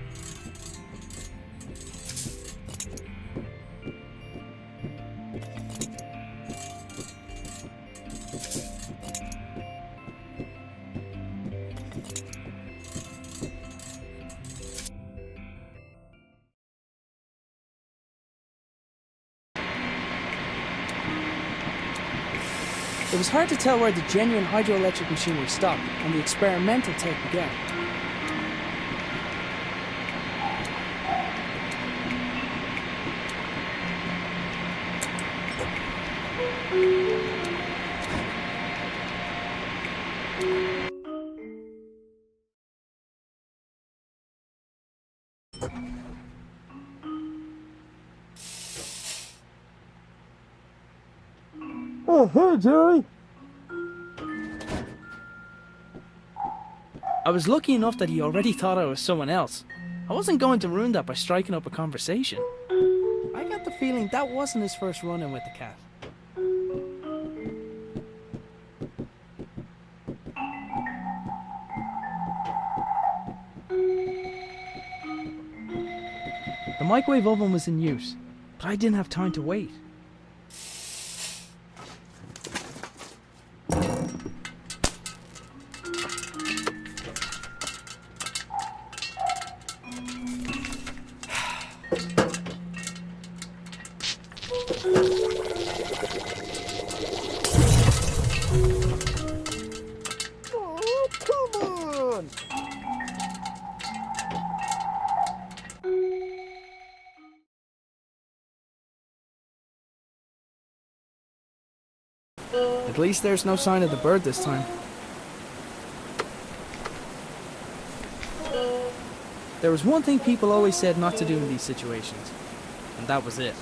It was hard to tell where the genuine hydroelectric machinery stopped and the experimental take began. Oh, hey, Jerry. I was lucky enough that he already thought I was someone else. I wasn't going to ruin that by striking up a conversation. I got the feeling that wasn't his first run-in with the cat. The microwave oven was in use, but I didn't have time to wait. Oh, come on. At least there's no sign of the bird this time. There was one thing people always said not to do in these situations, and that was it.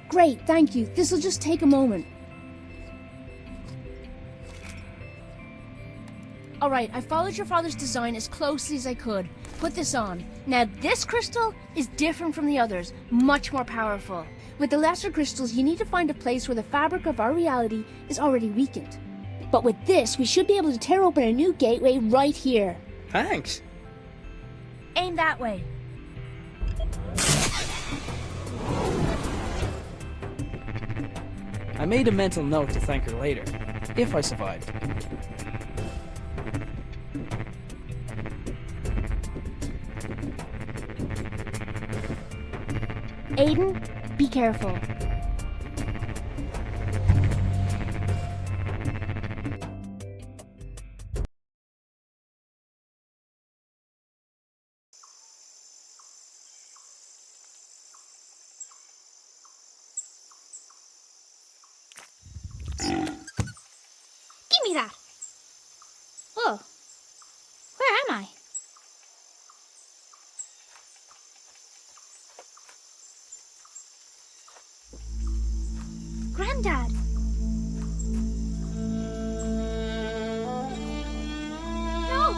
Great, thank you. This'll just take a moment. Alright, I followed your father's design as closely as I could. Put this on. Now, this crystal is different from the others, much more powerful. With the lesser crystals, you need to find a place where the fabric of our reality is already weakened. But with this, we should be able to tear open a new gateway right here. Thanks. Aim that way. I made a mental note to thank her later, if I survived. Aiden, be careful. Give me that. Whoa. Where am I? Granddad. No.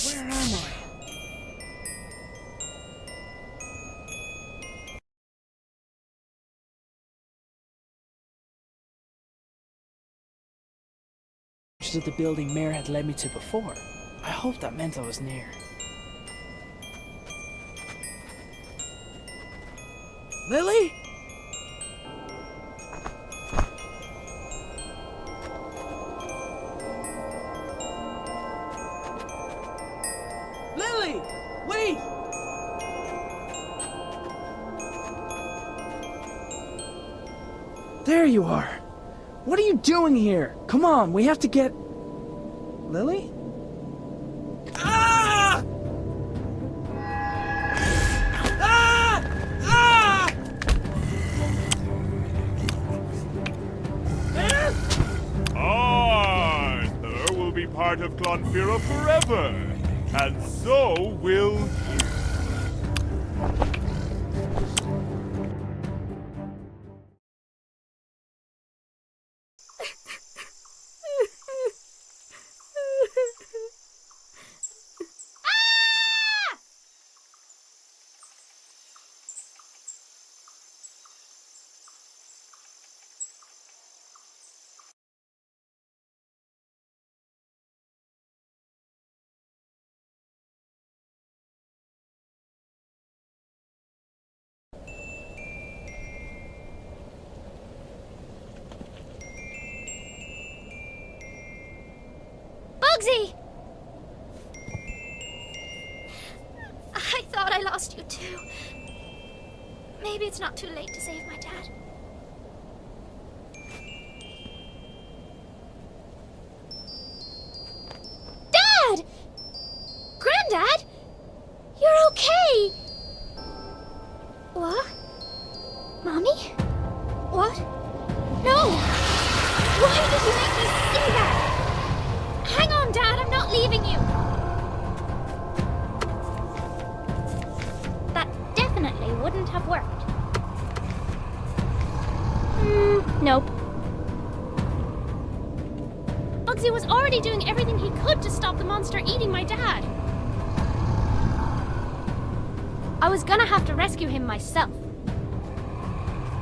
Where am I? To the building Mare had led me to before. I hope that meant I was near. Lily? Lily! Wait! There you are. What are you doing here? Come on, we have to get... Lily? Ah! Ah! Ah! Arthur will be part of Clonfera forever, and so will you. Bugsy! I thought I lost you too. Maybe it's not too late to save my dad. Dad! Granddad! You're okay! What? Mommy? What? No! Why did you make me see that? Hang on, Dad, I'm not leaving you! That definitely wouldn't have worked. Nope. Bugsy was already doing everything he could to stop the monster eating my dad. I was gonna have to rescue him myself.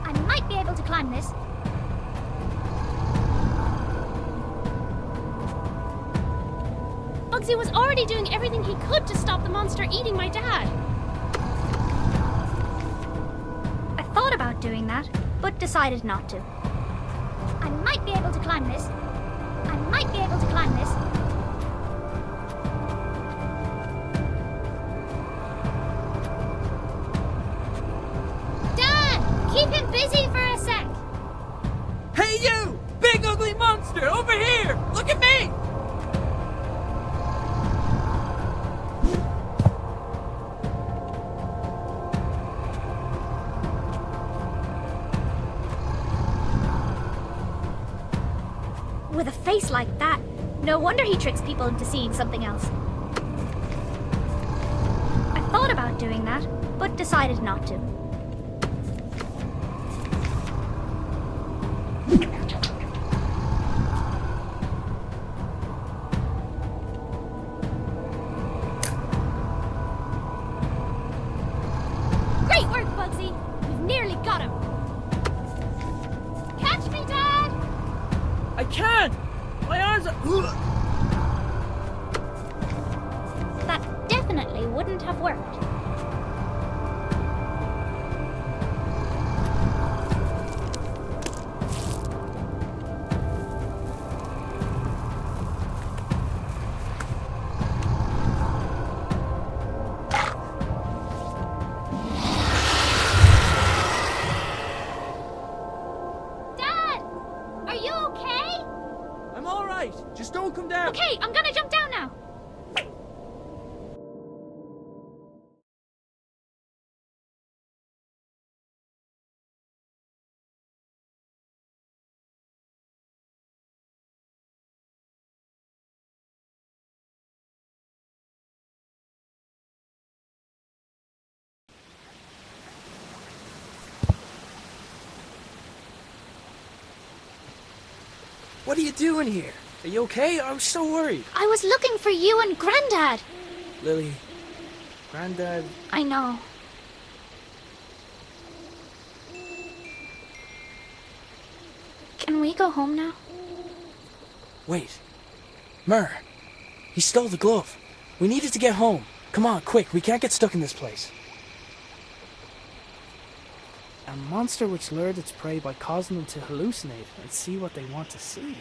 I might be able to climb this. Bugsy was already doing everything he could to stop the monster eating my dad. I thought about doing that, but decided not to. I might be able to climb this. I might be able to climb this. Dad! Keep him busy for a sec! Hey you! Big ugly monster! Over here! Look at me! with a face like that. No wonder he tricks people into seeing something else. I thought about doing that, but decided not to. Great work, Bugsy! We've nearly got him! Catch me, Dad! I can't! My arms are... That definitely wouldn't have worked. Dad! Are you okay? I'm alright. Just don't come down. Okay, I'm gonna jump down now. What are you doing here? Are you okay? I was so worried. I was looking for you and Grandad. Lily, Granddad... I know. Can we go home now? Wait. Myrrh. He stole the glove. We needed to get home. Come on, quick. We can't get stuck in this place. A monster which lured its prey by causing them to hallucinate and see what they want to see.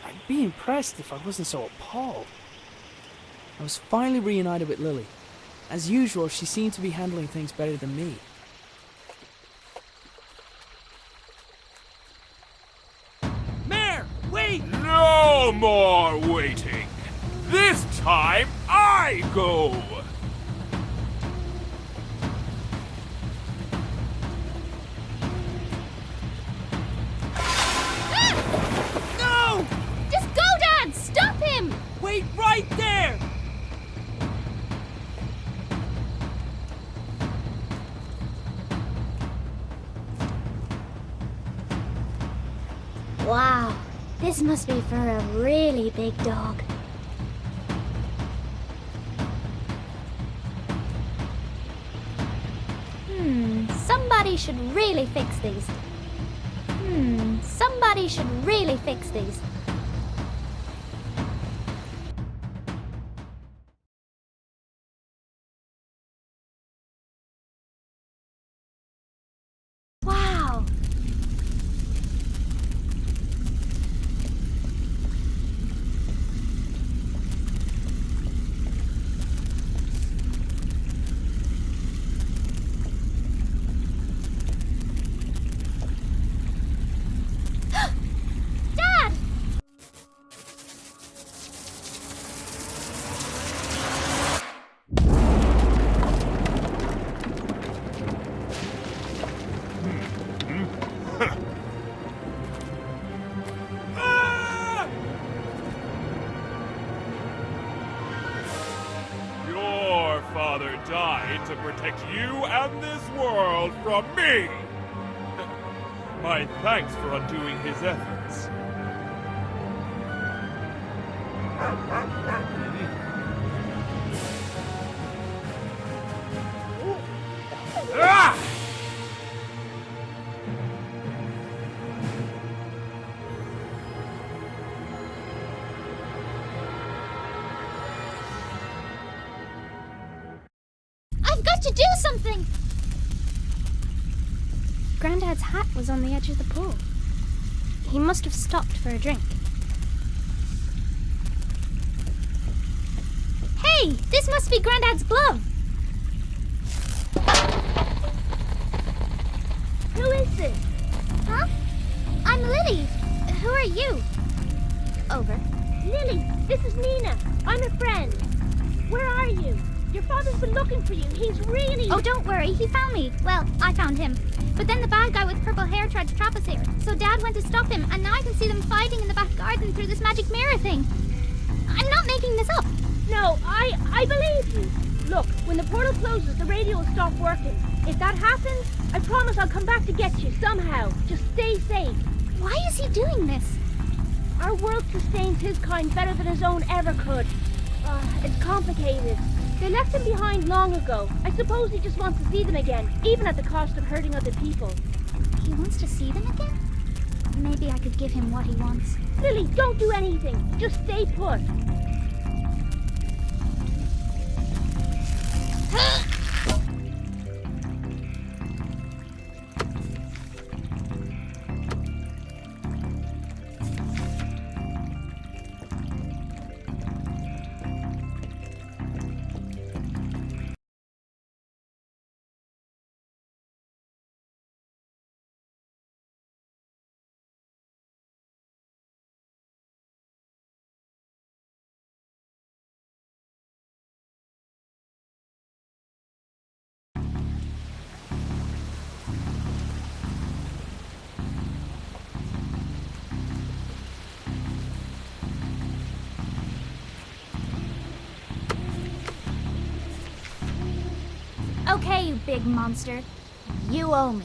I'd be impressed if I wasn't so appalled. I was finally reunited with Lily. As usual, she seemed to be handling things better than me. Mare, wait! No more waiting. This time I go. No! Just go, Dad! Stop him! Wait right there! Wow, this must be for a really big dog. Somebody should really fix these. Somebody should really fix these. Wow. Dad! Your father died to protect you and this world from me. My thanks for undoing his efforts. Ah! I've got to do something! Grandad's hat was on the edge of the pool. He must have stopped for a drink. Hey! This must be Grandad's glove! Who is this? Huh? I'm Lily. Who are you? Over. Lily, this is Nina. I'm a friend. Where are you? Your father's been looking for you. He's really... Oh, don't worry. He found me. Well, I found him. But then the bad guy with purple hair tried to trap us here. So Dad went to stop him, and now I can see them fighting in the back garden through this magic mirror thing. I'm not making this up. No, I believe you. Look, when the portal closes, the radio will stop working. If that happens, I promise I'll come back to get you somehow. Just stay safe. Why is he doing this? Our world sustains his kind better than his own ever could. It's complicated. They left him behind long ago. I suppose he just wants to see them again, even at the cost of hurting other people. He wants to see them again? Maybe I could give him what he wants. Lily, don't do anything. Just stay put. Okay, you big monster. You owe me.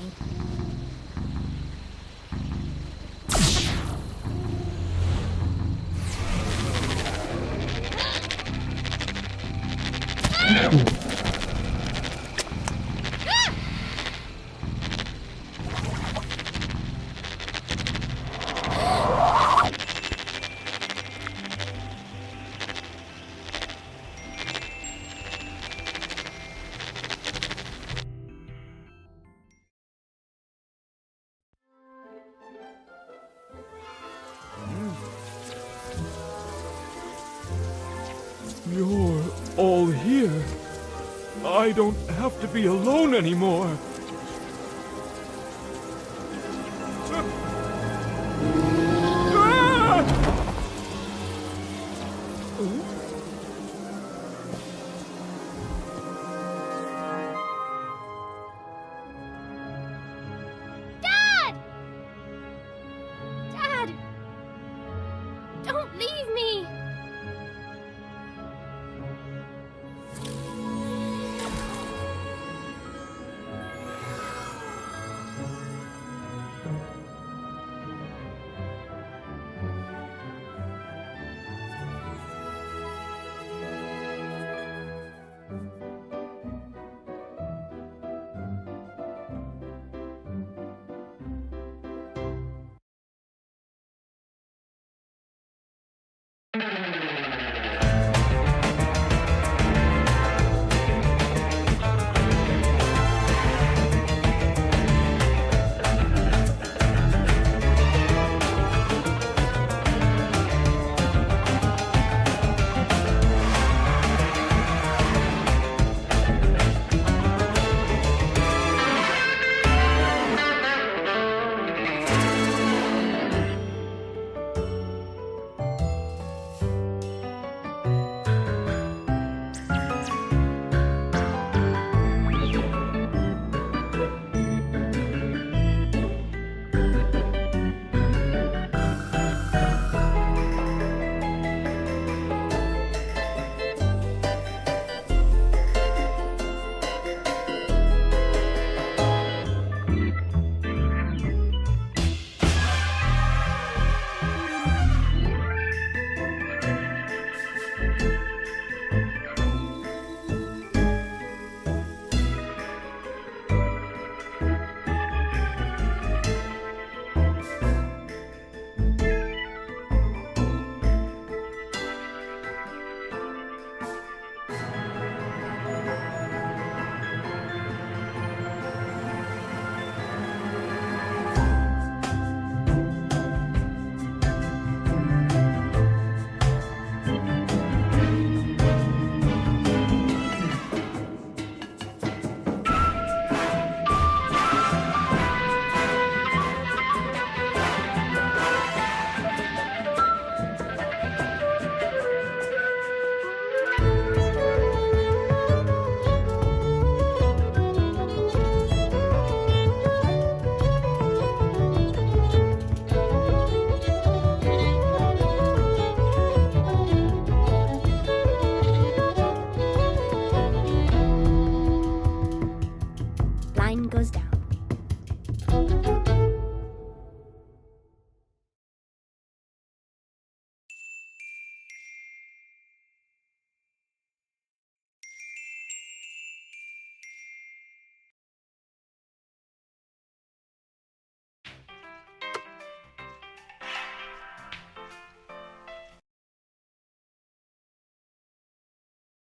You're all here. I don't have to be alone anymore.